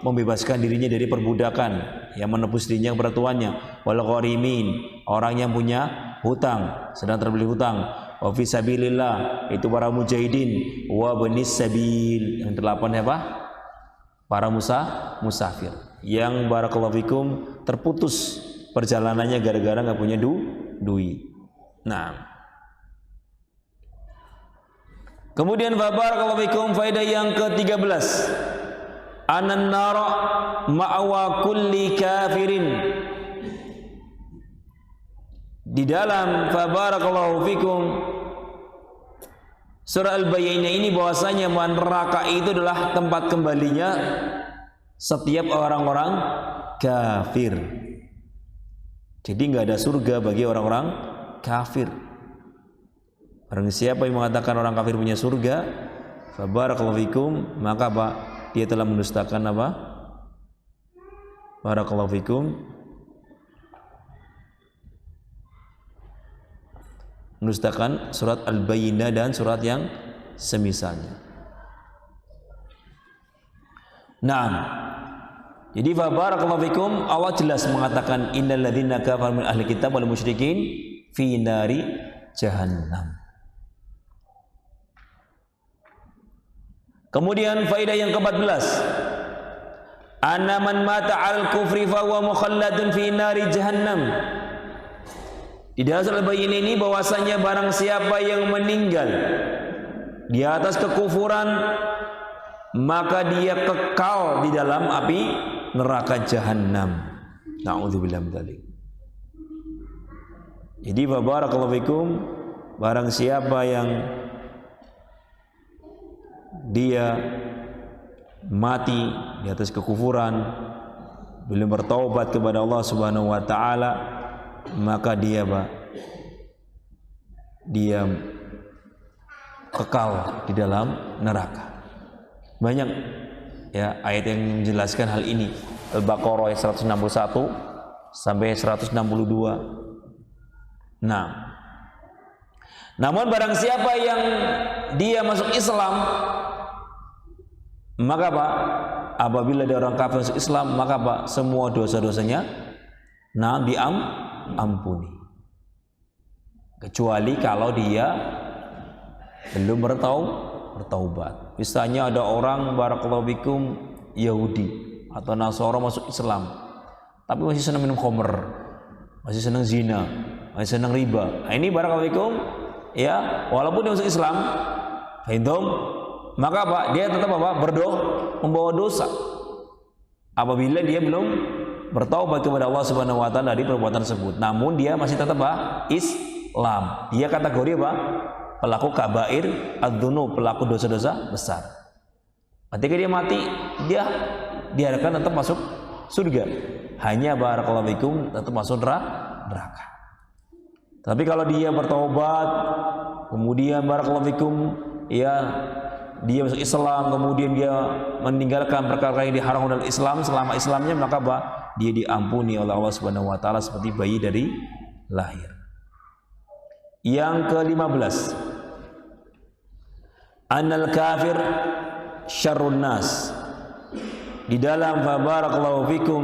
membebaskan dirinya dari perbudakan, yang menebus dirinya kepada tuannya, wal gharimin, orang yang punya hutang, sedang terbeli hutang, wa fi sabilillah, itu para mujahidin, wa banis sabil, yang delapan para musafir yang barakallahu fikum terputus perjalanannya gara-gara nggak punya duit. Nah, kemudian barakallahu fikum faedah yang ke-13, anan nara ma'wa kulli kafirin. Di dalam barakallahu fikum surah Al-Bayyinah ini bahwasanya neraka itu adalah tempat kembalinya setiap orang-orang kafir. Jadi nggak ada surga bagi orang-orang kafir. Barang siapa yang mengatakan orang kafir punya surga, fa barakallahu fikum, maka dia telah mendustakan barakallahu fikum, mendustakan surat Al-Bayyinah dan surat yang semisalnya. Nah, jadi fa barakallahu fikum, Allah jelas mengatakan innal ladzina kafaru min ahli kitab wal musyrikin fi nari jahannam. Kemudian faedah yang ke-14, anna man mata al kufri fa huwa mukhalladun fi nari jahannam. Di dalam surah Al-Bayyinah ini bahwasanya barang siapa yang meninggal di atas kekufuran, maka dia kekal di dalam api neraka jahanam. Na'udzubillah min dzalik. Jadi barakallahu fikum, barang siapa yang dia mati di atas kekufuran, belum bertaubat kepada Allah Subhanahu wa taala, maka dia kekal di dalam neraka. Banyak ya ayat yang menjelaskan hal ini. Al-Baqarah ayat 161 sampai 162. Nah, namun barang siapa yang dia masuk Islam, maka apabila dia orang kafir masuk Islam, maka semua dosa-dosanya diampuni, kecuali kalau dia belum bertaubat. Misalnya ada orang barakallahu bikum Yahudi atau Nasara masuk Islam, tapi masih senang minum khamr, masih senang zina, masih senang riba. Nah, ini barakallahu bikum ya, walaupun dia masuk Islam, maka dia tetap membawa dosa apabila dia belum bertaubat kepada Allah Subhanahu wa taala dari perbuatan tersebut. Namun dia masih tetap Islam. Dia kategori pelaku kabair ad-dzunub, pelaku dosa-dosa besar. Ketika dia mati, dia diharapkan tetap masuk surga. Hanya barakallahu fikum tetap masuk neraka. Tapi kalau dia bertaubat, kemudian barakallahu fikum ya dia masuk Islam, kemudian dia meninggalkan perkara yang diharamkan dalam Islam selama Islamnya, maka dia diampuni oleh Allah Subhanahu wa taala seperti bayi dari lahir. Yang ke-15, annal kafir syarrun nas. Di dalam barakallahu fikum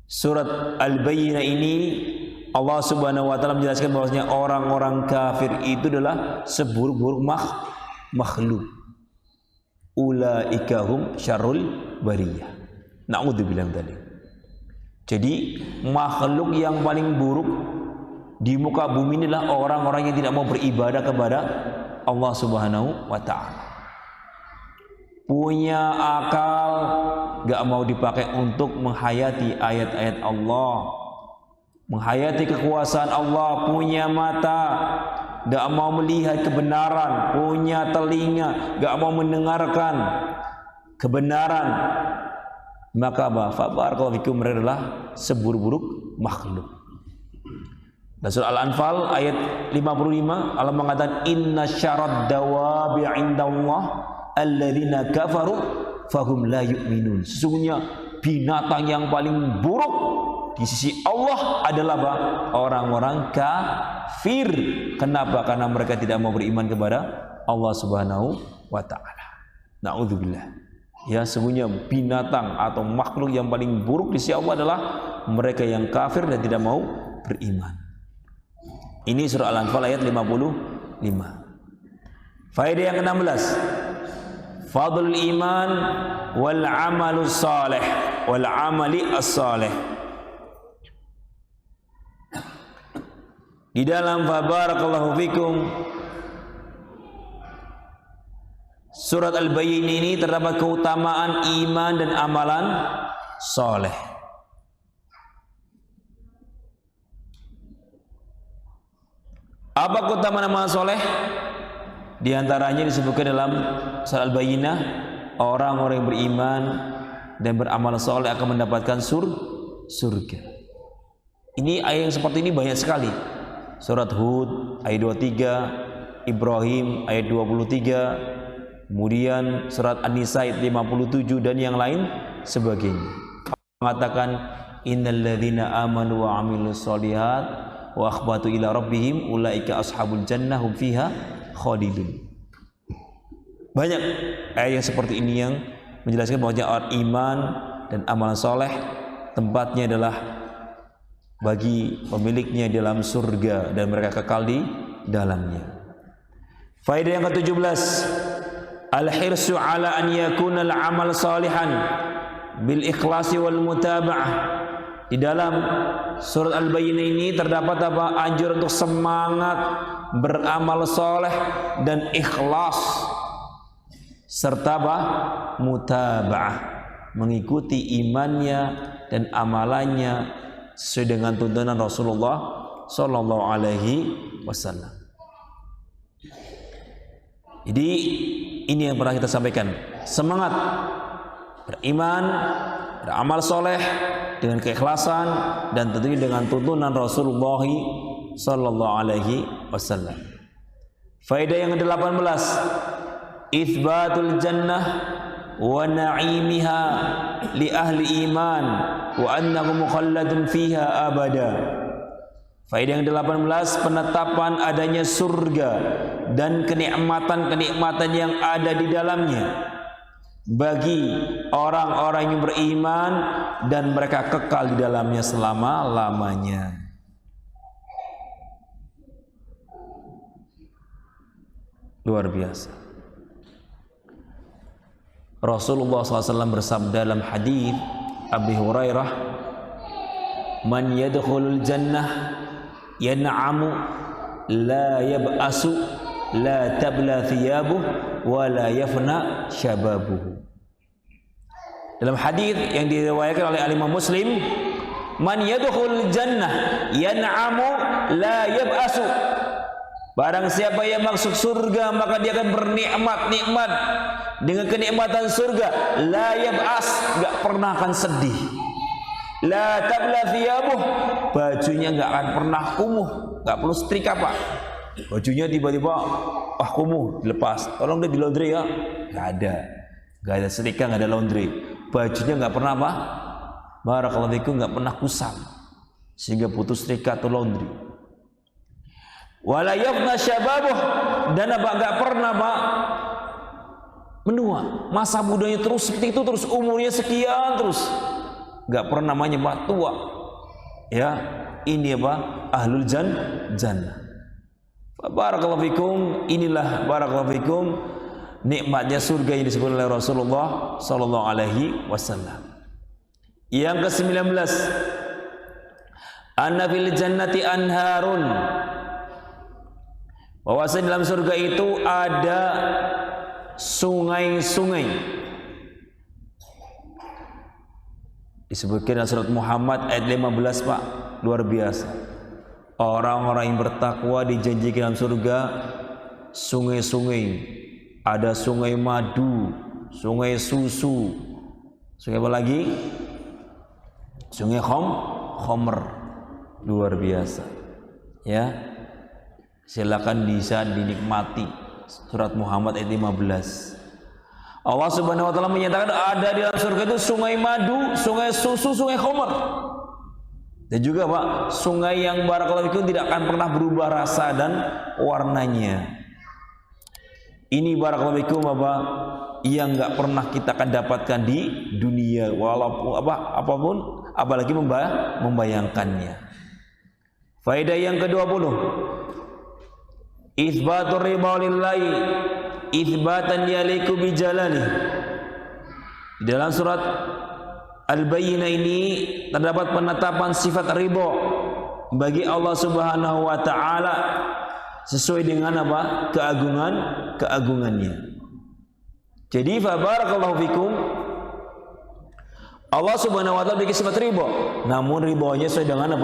surat Al-Bayyinah ini Allah Subhanahu wa taala menjelaskan bahwasanya orang-orang kafir itu adalah seburuk-buruk makhluk. Ulaika hum syarrul bariyah. Na'udzubillah min dzalik. Jadi makhluk yang paling buruk di muka bumi inilah orang-orang yang tidak mau beribadah kepada Allah Subhanahu wa taala. Punya akal, gak mau dipakai untuk menghayati ayat-ayat Allah, menghayati kekuasaan Allah. Punya mata, gak mau melihat kebenaran. Punya telinga, gak mau mendengarkan kebenaran. Maka barakallahu fikum, mereka adalah seburuk-buruk makhluk. Dan surah Al-Anfal ayat 55 Allah mengatakan inna syarad dawabi indallah alladzina kafaru fahum la yu'minun. Sesungguhnya binatang yang paling buruk di sisi Allah adalah orang-orang kafir. Kenapa? Karena mereka tidak mau beriman kepada Allah Subhanahu wa taala. Na'udzubillah. Ya, sesungguhnya binatang atau makhluk yang paling buruk di sisi Allah adalah mereka yang kafir dan tidak mau beriman. Ini surah Al-Anfal ayat 55. Faedah yang ke-16, fadlul iman wal amalus salih wal amali as-salih. Di dalam barakallahu fikum surat Al-Bayyinah ini terdapat keutamaan iman dan amalan saleh. Apa keutamaan amalan saleh? Di antaranya disebutkan dalam surah Al-Bayyinah, orang-orang yang beriman dan beramal saleh akan mendapatkan surga. Ini ayat yang seperti ini banyak sekali. Surat Hud ayat 23, Ibrahim ayat 23, kemudian surat An-Nisa ayat 57 dan yang lain sebagainya. Mengatakan innal ladzina amanu wa amilus sholihat wa akhbatu ila rabbihim ulaika ashabul jannah hum fiha khalidun. Banyak ayat seperti ini yang menjelaskan bahwa iman dan amalan soleh tempatnya adalah bagi pemiliknya dalam surga dan mereka kekal di dalamnya. Faedah yang ke-17, al-hirsu ala an yakuna al-amal salihan bil ikhlasi wal mutaba'ah. Di dalam surat Al-Bayyinah ini terdapat anjuran untuk semangat beramal soleh dan ikhlas. serta mutaba'ah, mengikuti imannya dan amalannya sesuai dengan tuntunan Rasulullah sallallahu alaihi wasallam. Jadi ini yang pernah kita sampaikan, semangat beriman, beramal soleh dengan keikhlasan dan tentunya dengan tuntunan Rasulullah sallallahu alaihi wasallam. Faedah yang ke-18, itsbatul jannah wa na'imiha li ahli iman wa annahu mukhalladun fiha abada. Faedah yang ke-18, penetapan adanya surga dan kenikmatan-kenikmatan yang ada di dalamnya bagi orang-orang yang beriman dan mereka kekal di dalamnya selama-lamanya. Luar biasa. Rasulullah SAW bersabda dalam hadis Abi Hurairah, "Man yadkhulul jannah yan'amu la yab'asu la tabla thiyabuh wa la yafna syababuhu." Dalam hadis yang diriwayatkan oleh Imam Muslim, "Man yadkhulul jannah yan'amu la yab'asu." Barang siapa yang masuk surga maka dia akan bernikmat-nikmat dengan kenikmatan surga. La yab'as, enggak pernah akan sedih. La tabla thiyabuh, bajunya enggak akan pernah kumuh, enggak perlu setrika Pak. Bajunya tiba-tiba kumuh, dilepas. Tolong dia di laundry ya. Enggak ada setrika, enggak ada laundry. Bajunya enggak pernah apa? Barakallahu fikum, enggak pernah kusam sehingga putus setrika atau laundry. Wala yafna syababuh, dan enggak pernah menua. Masa mudanya terus seperti itu, terus umurnya sekian terus. Enggak pernah namanya tua. Ya, ini ahlul jannah. Barakallahu fikum, inilah barakallahu fikum nikmatnya surga yang disebut oleh Rasulullah sallallahu alaihi wasallam. Yang ke-19, anna fil jannati anharun, bahwasanya dalam surga itu ada sungai-sungai. Disebutkan dalam surat Muhammad ayat 15 Pak, luar biasa. Orang-orang yang bertakwa dijanjikan dalam surga sungai-sungai. Ada sungai madu, sungai susu, sungai apa lagi? Sungai khomer. Luar biasa. Ya. Silakan bisa dinikmati. Surat Muhammad ayat 15. Allah Subhanahu wa taala menyatakan ada di dalam surga itu sungai madu, sungai susu, sungai khamar. Dan juga Pak, sungai yang barakallahu fikum tidak akan pernah berubah rasa dan warnanya. Ini barakallahu fikum Bapak yang enggak pernah kita akan dapatkan di dunia walaupun apapun, apalagi membayangkannya. Faedah yang ke-20, itsbatur ridha lillahi itsbatan yaliku bijalali. Di dalam surat Al-Bayyinah ini terdapat penetapan sifat ridha bagi Allah Subhanahu wa taala sesuai dengan keagungannya. Jadi fa barakallahu fikum, Allah Subhanahu wa taala bagi sifat ridha, namun ridhonya sesuai dengan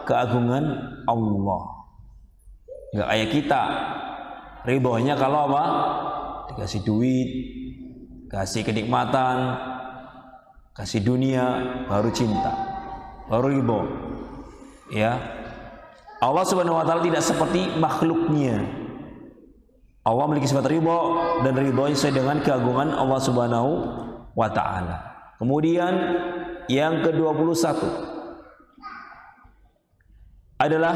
keagungan Allah. Enggak kayak kita. Ridhonya kalau dikasih duit, kasih kenikmatan, kasih dunia, baru cinta, baru ridho. Ya. Allah Subhanahu wa taala tidak seperti makhluknya. Allah memiliki sifat ridho dan ridhonya sesuai dengan keagungan Allah Subhanahu wa taala. Kemudian yang ke-21 adalah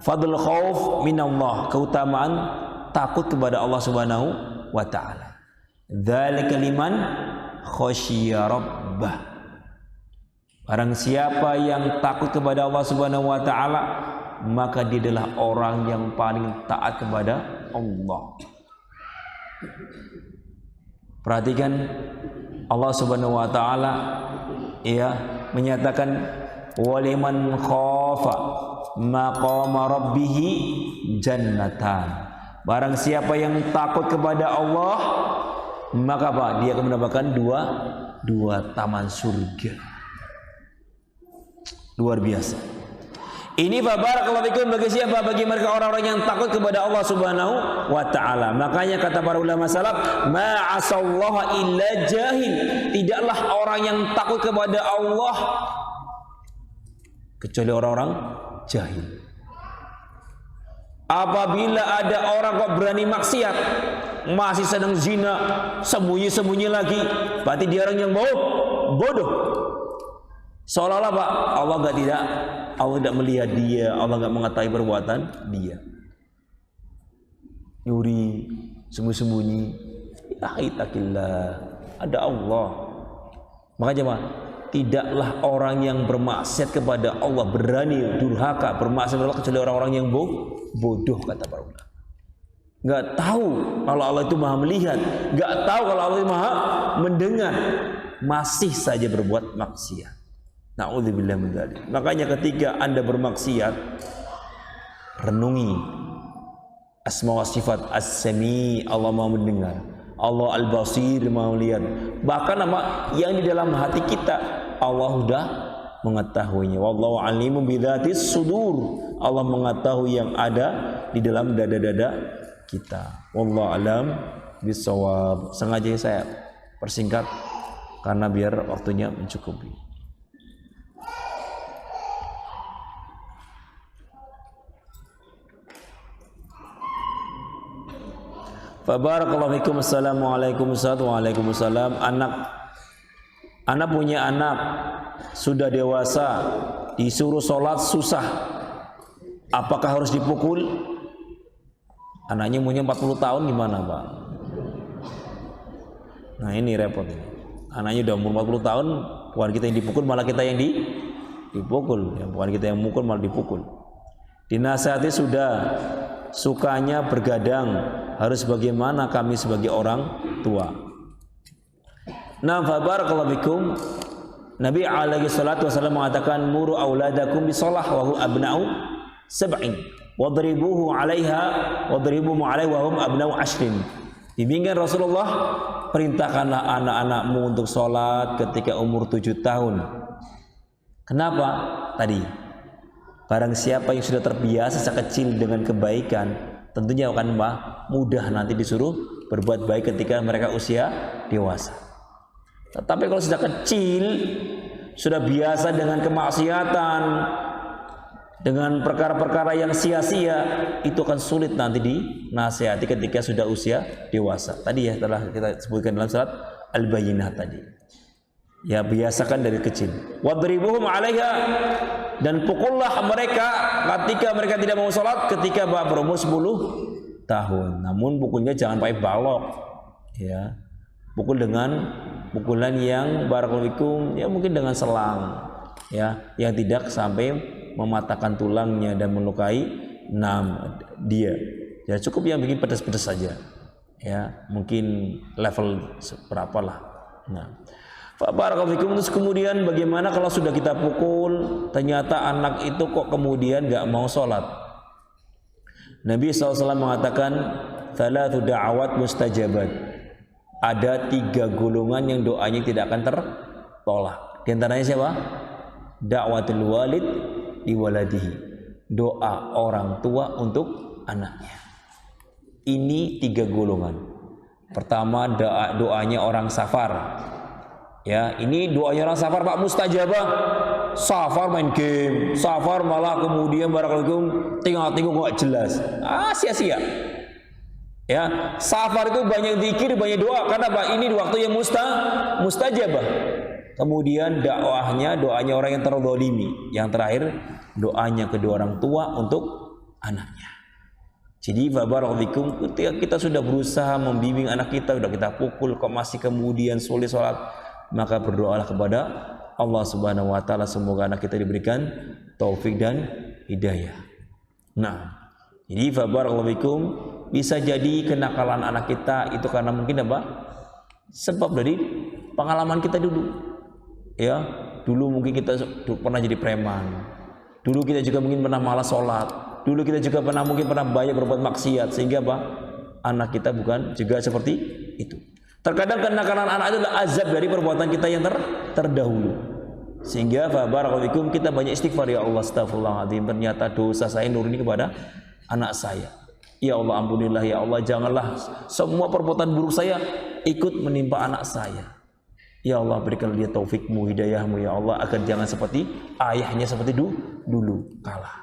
fadl khauf minallah, keutamaan takut kepada Allah Subhanahu wa taala. Dzalika liman khasyiya rabbah. Barang siapa yang takut kepada Allah Subhanahu wa taala, maka dia adalah orang yang paling taat kepada Allah. Perhatikan Allah Subhanahu wa taala menyatakan waliman khafa maqama rabbih jannatan. Barang siapa yang takut kepada Allah, maka apa? Dia akan mendapatkan dua taman surga. Luar biasa. Ini barakallahu fikum bagi siapa? Bagi mereka orang-orang yang takut kepada Allah Subhanahu wa taala. Makanya kata para ulama salaf, ma asallaha illa jahil. Tidaklah orang yang takut kepada Allah kecuali orang-orang jahil. Apabila ada orang kok berani maksiat, masih sedang zina, sembunyi-sembunyi lagi, berarti dia orang yang bodoh. Seolah-olah Pak, Allah tidak melihat dia, Allah tidak mengetahui perbuatan dia. Nyuri, sembunyi-sembunyi, ittaqillah, ada Allah. Makanya Pak, tidaklah orang yang bermaksiat kepada Allah, berani durhaka bermaksiat kepada Allah kecuali orang-orang yang bodoh, kata para ulama. Enggak tahu kalau Allah itu Maha melihat, enggak tahu kalau Allah itu Maha mendengar, masih saja berbuat maksiat. Na'udzubillah min dzalik. Makanya ketika Anda bermaksiat, renungi asma wa sifat as-sami, Allah Maha mendengar, Allah al-basir, Maha melihat. Bahkan apa yang di dalam hati kita Allah sudah mengetahuinya. Wallahu alimun bidzatis sudur. Allah mengetahui yang ada di dalam dada-dada kita. Wallahu alam bisawab. Sengaja saya persingkat karena biar waktunya mencukupi. Barakallahu fikum. Assalamualaikum Waalaikumsalam. Anak punya anak sudah dewasa, disuruh sholat susah, apakah harus dipukul? Anaknya umurnya 40 tahun gimana Pak? Nah ini repot. Anaknya udah umur 40 tahun, bukan kita yang dipukul, malah kita yang dipukul. Ya, bukan kita yang mukul, malah dipukul. Dinasihati sudah, sukanya bergadang, harus bagaimana kami sebagai orang tua? Nah, barakallahu fikum. Nabi alaihi salatu wasallam mengatakan, muru auladakum bisalah wa hum abna'u sab'in wadribuhu 'alaiha wadribuhum 'alaihi wa hum abna'u ashrin. Bimbingan Rasulullah, perintahkanlah anak-anakmu untuk sholat ketika umur 7 tahun. Kenapa? Tadi, barang siapa yang sudah terbiasa sejak kecil dengan kebaikan, tentunya akan mudah nanti disuruh berbuat baik ketika mereka usia dewasa. Tetapi kalau sudah kecil, sudah biasa dengan kemaksiatan, dengan perkara-perkara yang sia-sia, itu akan sulit nanti dinasihati ketika sudah usia dewasa. Tadi ya telah kita sebutkan dalam surat Al-Bayyinah tadi. Ya, biasakan dari kecil. Wadribuhum 'alaiha, dan pukullah mereka ketika mereka tidak mau sholat ketika berumur 10 tahun. Namun pukulnya jangan pakai balok, ya. Pukul dengan pukulan yang barakallahu, ya mungkin dengan selang, ya, yang tidak sampai mematahkan tulangnya dan melukai dia. Ya cukup yang bikin pedas-pedas saja, ya, mungkin level berapa lah. Nah, barakallahu fikum. Terus kemudian bagaimana kalau sudah kita pukul, ternyata anak itu kok kemudian gak mau sholat? Nabi SAW mengatakan, thalathu da'awat mustajabat. Ada 3 golongan yang doanya tidak akan tertolak. Di antaranya siapa? Da'watul walid li waladihi. Doa orang tua untuk anaknya. Ini 3 golongan. Pertama, doanya orang safar. Ya, ini doanya orang safar Pak, mustajabah. Safar main game, safar malah kemudian barakallahu tinggal-tinggal nggak jelas. Sia-sia. Ya, safar itu banyak zikir, banyak doa, karena Pak ini di waktu yang mustajabah. Kemudian doanya orang yang terzalimi. Yang terakhir, doanya kedua orang tua untuk anaknya. Jadi barakallahu, ketika kita sudah berusaha membimbing anak kita, sudah kita pukul kok masih kemudian sulit sholat, maka berdoalah kepada Allah Subhanahu wa taala, semoga anak kita diberikan taufik dan hidayah. Nah, jadi barakallahu, bisa jadi kenakalan anak kita itu karena mungkin apa? Sebab dari pengalaman kita dulu. Ya, dulu mungkin kita pernah jadi preman. Dulu kita juga mungkin pernah malas sholat. Dulu kita juga mungkin pernah banyak berbuat maksiat, sehingga apa? Anak kita bukan juga seperti itu. Terkadang kenakalan anak itu adalah azab dari perbuatan kita yang terdahulu. Sehingga fa barakallahu kita banyak istighfar, ya Allah, astagfirullahaladzim, ternyata dosa saya nuruni kepada anak saya. Ya Allah, ampunilah ya Allah, janganlah semua perbuatan buruk saya ikut menimpa anak saya. Ya Allah, berikan dia taufikmu, hidayahmu ya Allah, agar jangan seperti ayahnya seperti dulu kalah.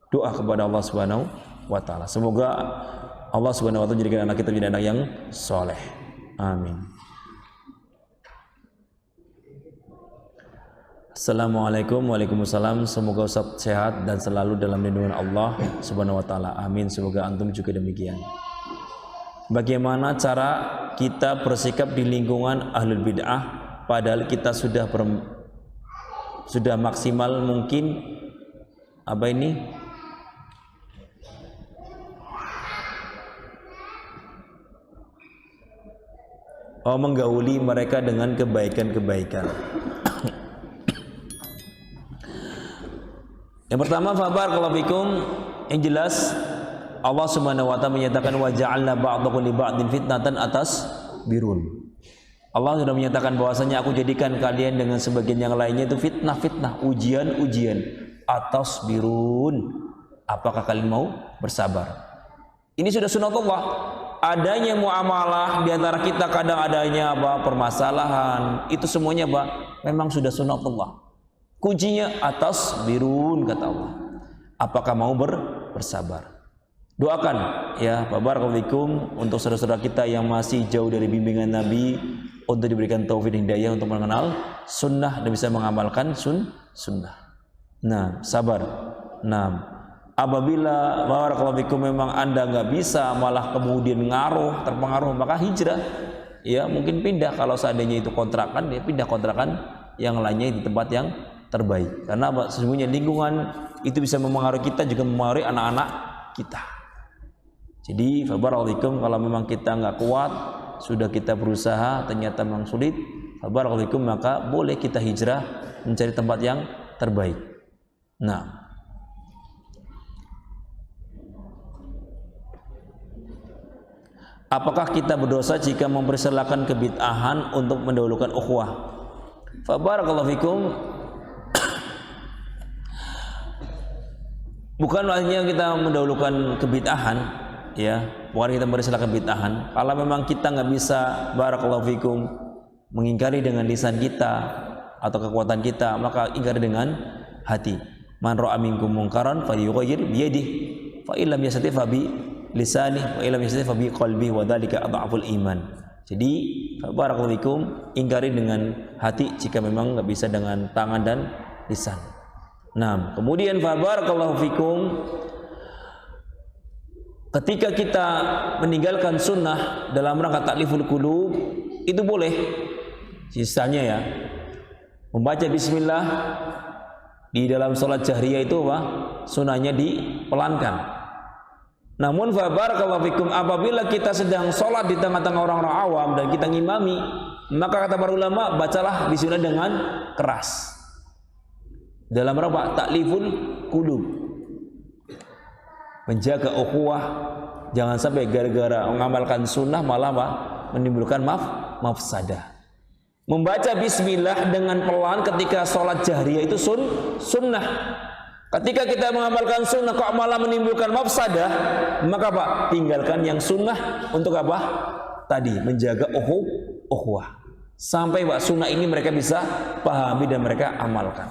Doa kepada Allah Subhanahu wa taala. Semoga Allah Subhanahu wa taala menjadikan anak kita menjadi anak yang soleh. Amin. Assalamualaikum. Waalaikumsalam. Semoga Ustaz sehat dan selalu dalam lindungan Allah Subhanahu wa taala. Amin. Semoga antum juga demikian. Bagaimana cara kita bersikap di lingkungan ahlul bid'ah padahal kita sudah maksimal mungkin menggauli mereka dengan kebaikan-kebaikan. Yang pertama, barakallahu fikum, yang jelas Allah Subhanahu wa taala menyatakan wa ja'alna ba'dakum li ba'din fitnatan atas birun. Allah sudah menyatakan bahwasanya aku jadikan kalian dengan sebagian yang lainnya itu fitnah-fitnah, ujian-ujian, atas birun. Apakah kalian mau bersabar? Ini sudah sunatullah. Adanya muamalah di antara kita, kadang adanya permasalahan, itu semuanya memang sudah sunatullah. Kuncinya atas birun, kata Allah. Apakah mau bersabar? Doakan ya, barakallahu fikum, untuk saudara-saudara kita yang masih jauh dari bimbingan Nabi, untuk diberikan taufik dan hidayah untuk mengenal sunnah dan bisa mengamalkan sunnah. Nah, sabar. Nah, apabila barakallahu fikum memang Anda nggak bisa, malah kemudian terpengaruh, maka hijrah. Ya, mungkin pindah, kalau seandainya itu kontrakan, ya pindah kontrakan yang lainnya di tempat yang terbaik. Karena sesungguhnya lingkungan itu bisa mempengaruhi kita, juga mempengaruhi anak-anak kita. Jadi barakallahu fikum, kalau memang kita nggak kuat, sudah kita berusaha ternyata memang sulit, barakallahu fikum, maka boleh kita hijrah mencari tempat yang terbaik. Nah, apakah kita berdosa jika mempersilakan kebid'ahan untuk mendahulukan ukhuwah? Barakallahu fikum, bukan hanya kita mendahulukan kebid'ahan, ya, bukan kita mempersilakan bid'ahan. Kalau memang kita nggak bisa, barakallahu fikum, mengingkari dengan lisan kita atau kekuatan kita, maka ingkari dengan hati. Man ra'a minkum munkaran falyughayyir biyadihi, fa illam yastati' fa bi lisanihi, wa illam yastati' fa bi qalbihi, wa dzalika adhaful iman. Jadi barakallahu fikum, ingkari dengan hati jika memang nggak bisa dengan tangan dan lisan. Nah, kemudian barakallahu fikum, ketika kita meninggalkan sunnah dalam rangka takliful qulub, itu boleh. Sisanya ya, membaca bismillah di dalam sholat jahriyah itu sunnahnya dipelankan. Namun barakallahu fikum, apabila kita sedang sholat di tengah-tengah orang-orang awam dan kita ngimami, maka kata para ulama, bacalah bismillah dengan keras dalam rangka takliful qulub, menjaga ukhuwah. Jangan sampai gara-gara mengamalkan sunnah malah menimbulkan mafsadah. Membaca bismillah dengan pelan ketika sholat jahriyah itu sunnah. Ketika kita mengamalkan sunnah kok malah menimbulkan mafsadah, maka tinggalkan yang sunnah untuk apa? Tadi menjaga ukhuwah. Sampai sunnah ini mereka bisa pahami dan mereka amalkan.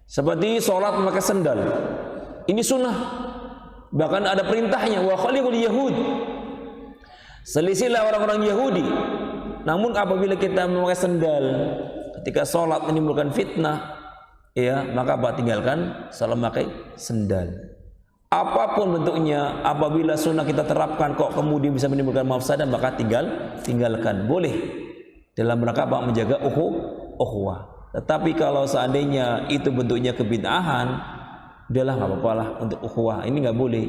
Seperti sholat memakai sendal, ini sunnah, bahkan ada perintahnya, wa khaliqul yahud, selisihlah orang-orang Yahudi. Namun apabila kita memakai sendal ketika sholat menimbulkan fitnah, ya, maka tinggalkan sholat memakai sendal. Apapun bentuknya, apabila sunnah kita terapkan kok kemudian bisa menimbulkan mafsadah, maka tinggalkan. Boleh dalam rangka menjaga ukhuwah. Tetapi kalau seandainya itu bentuknya kebid'ahan, udahlah, nggak apa-apa lah, untuk ukhuwah ini nggak boleh.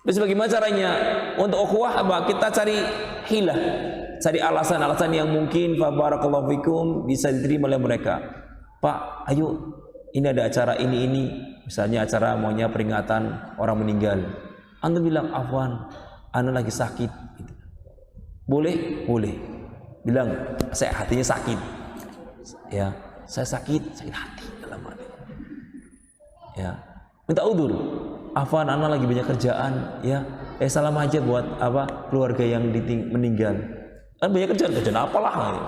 Terus bagaimana caranya untuk ukhuwah? Kita cari hilah, cari alasan-alasan yang mungkin barakallahu fikum bisa diterima oleh mereka. Pak, ayo, ini ada acara ini, misalnya acara maunya peringatan orang meninggal. Antum bilang, afwan, anu lagi sakit, gitu. Boleh? Boleh. Bilang, saya hatinya sakit. Ya, saya sakit hati dalam hati. Ya, minta udur. Afwan, ana lagi banyak kerjaan, ya. Salam aja buat keluarga yang meninggal. Kan banyak kerjaan apalah.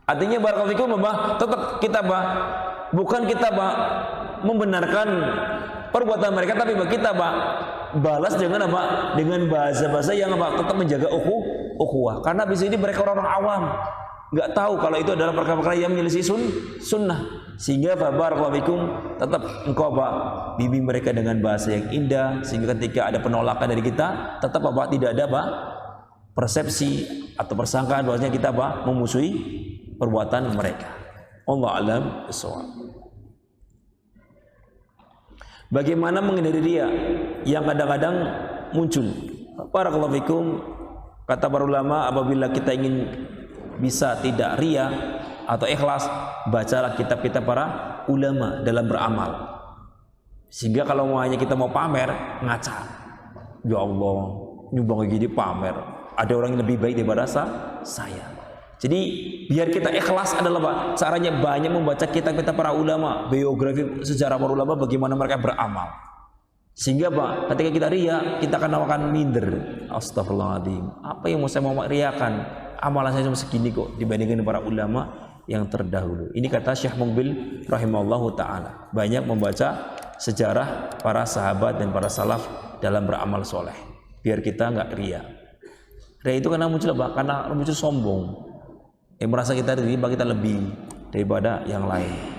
Artinya barakallahu fikum tetap kita bukan kita membenarkan perbuatan mereka, tapi kita balas dengan dengan bahasa-bahasa yang tetap menjaga ukhuwah. Karena di sini mereka orang awam, nggak tahu kalau itu adalah perkara-perkara yang menyelisih sunnah. Sehingga barakallahu fikum tetap engkau bimbing mereka dengan bahasa yang indah, sehingga ketika ada penolakan dari kita tetap tidak ada persepsi atau persangkaan bahwasanya kita memusuhi perbuatan mereka. Allah alam bissawab. Bagaimana menghindari riya yang kadang-kadang muncul? Barakallahu fikum, kata para ulama, apabila kita ingin bisa tidak riya atau ikhlas, bacalah kitab-kitab para ulama dalam beramal. Sehingga kalau hanya kita mau pamer, ngaca. Ya Allah, nyumbang gini pamer. Ada orang yang lebih baik daripada saya. Jadi biar kita ikhlas adalah caranya banyak membaca kitab-kitab para ulama, biografi sejarah para ulama, bagaimana mereka beramal. Sehingga ketika kita riya, kita akan minder. Astagfirullahaladzim, apa yang saya mau riakan? Amalan saya cuma segini kok dibandingkan para ulama yang terdahulu. Ini kata Syekh Muqbil rahimahullahu ta'ala. Banyak membaca sejarah para sahabat dan para salaf dalam beramal soleh, biar kita nggak riya. Riya itu karena muncul karena muncul sombong. Merasa kita lebih daripada yang lain.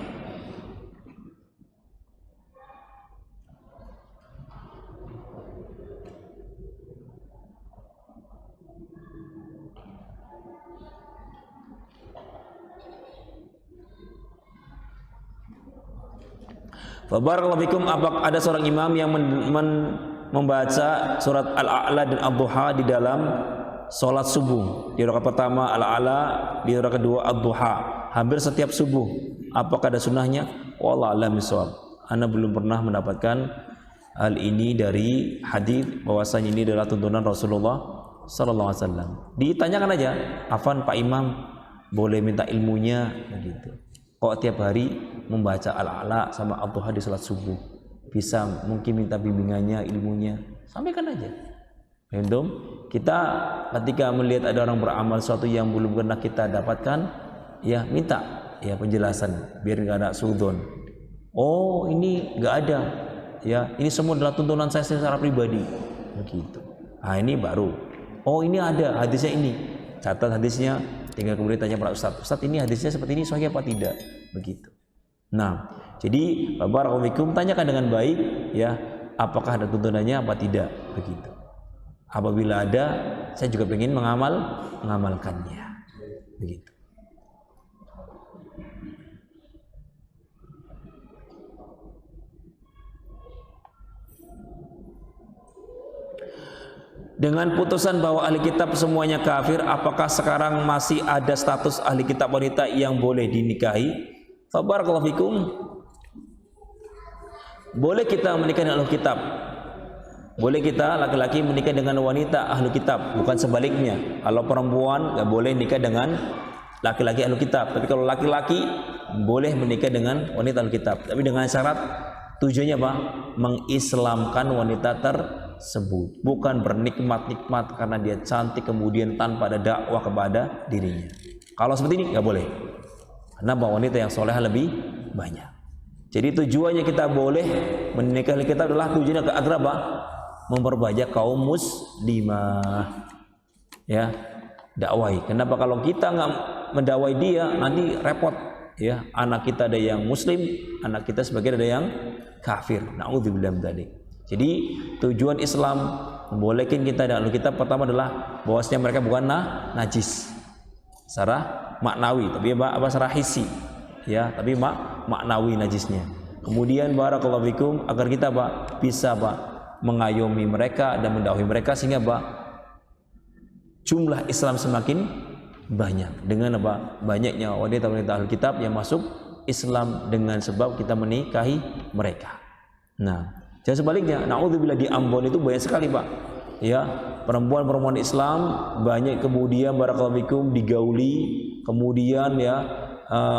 Barakallahu fikum, ada seorang imam yang membaca surat Al-A'la dan Ad-Duha di dalam salat subuh. Di rakaat pertama Al-A'la, di rakaat kedua Ad-Duha. Hampir setiap subuh. Apakah ada sunnahnya? Wallahu a'lam bishawab. Ana belum pernah mendapatkan hal ini dari hadis bahwasanya ini adalah tuntunan Rasulullah sallallahu alaihi wasallam. Ditanyakan aja, "Afan Pak Imam, boleh minta ilmunya?" begitu. Kok tiap hari membaca Al-A'la sama Ad-Duha di salat subuh? Bisa mungkin minta bimbingannya, ilmunya. Sampaikan aja. Random, kita ketika melihat ada orang beramal sesuatu yang belum pernah kita dapatkan, ya minta ya penjelasan biar nggak ada sudon. Oh, ini nggak ada, ya ini semua adalah tuntunan saya secara pribadi, begitu. Nah ini baru. Oh ini ada hadisnya ini, catat hadisnya, tinggal kemudian tanya para ustadz, ustadz ini hadisnya seperti ini, sahih apa tidak, begitu. Nah, jadi barakallahu fikum, tanyakan dengan baik, ya apakah ada tuntunannya apa tidak, begitu. Apabila ada, saya juga ingin mengamalkannya, begitu. Dengan putusan bahwa ahli kitab semuanya kafir, apakah sekarang masih ada status ahli kitab wanita yang boleh dinikahi? Barakallahu fikum, boleh kita menikah dengan ahli kitab. Boleh kita laki-laki menikah dengan wanita ahli kitab, bukan sebaliknya. Kalau perempuan nggak boleh nikah dengan laki-laki ahli kitab, tapi kalau laki-laki boleh menikah dengan wanita ahli kitab, tapi dengan syarat tujuannya apa? Mengislamkan wanita tersebut, bukan bernikmat-nikmat karena dia cantik kemudian tanpa ada dakwah kepada dirinya. Kalau seperti ini nggak boleh, karena wanita yang solehah lebih banyak. Jadi tujuannya kita boleh menikah ahli kitab adalah tujuannya agar apa? Memperbanyak kaum muslimah, ya dakwai. Kenapa? Kalau kita nggak mendakwai dia nanti repot, ya anak kita ada yang muslim, anak kita sebagian ada yang kafir. Na'udzubillah min dzalik. Jadi tujuan Islam membolehkan kita dan kita pertama adalah bahwasanya mereka bukan najis secara maknawi, tapi apa secara hissi, ya tapi maknawi najisnya. Kemudian barakallahu fikum, agar kita bisa mengayomi mereka dan mendakwai mereka sehingga jumlah Islam semakin banyak dengan banyaknya wanita-wanita ahli kitab yang masuk Islam dengan sebab kita menikahi mereka. Nah, jangan sebaliknya, naudzubillah, di Ambon itu banyak sekali ya, perempuan-perempuan Islam banyak kemudian barakallahu fikum digauli, kemudian ya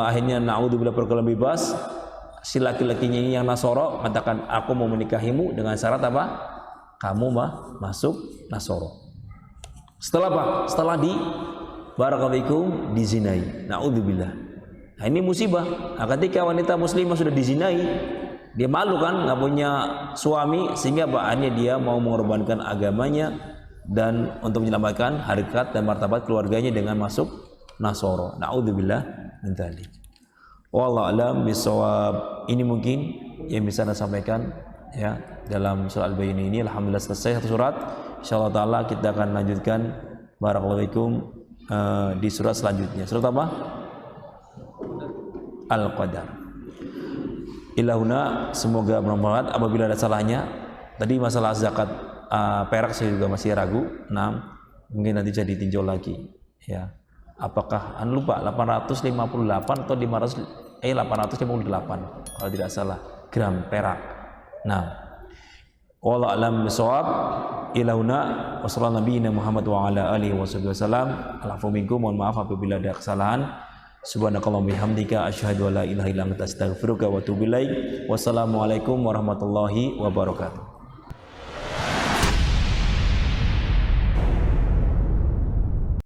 akhirnya naudzubillah pergaulan bebas. Si laki-lakinya ini yang Nasoro katakan, aku mau menikahimu dengan syarat apa? Kamu masuk Nasoro. Setelah apa? Setelah di barakallahu fikum dizinai. Naudzubillah. Nah, ini musibah. Nah, ketika wanita muslimah sudah dizinai, dia malu kan, nggak punya suami, sehingga bahannya dia mau mengorbankan agamanya dan untuk menyelamatkan harkat dan martabat keluarganya dengan masuk Nasoro. Naudzubillah min dzalik. Wallahu a'lam bishawab. Ini mungkin yang bisa saya sampaikan ya dalam surat Al-Bayyinah ini. Alhamdulillah selesai satu surat. Insyaallah taala kita akan lanjutkan barakallahu fikum di surat selanjutnya. Surat apa? Al-Qadar. Ilahuna, semoga bermanfaat. Apabila ada salahnya, tadi masalah zakat perak saya juga masih ragu. Nah, mungkin nanti jadi tinjau lagi ya. Apakah lupa 858 atau 858 kalau tidak salah gram perak. Nah, wallahu a'lam bishawab. Ilahuna wa sallallahu nabiyina Muhammad wa ala alihi wasallam. Al'afwu minkum, mohon maaf apabila ada kesalahan. Subhanakallahumma bihamdika asyhadu an la ilaha illa anta astaghfiruka wa atubu ilaik. Wassalamualaikum warahmatullahi wabarakatuh.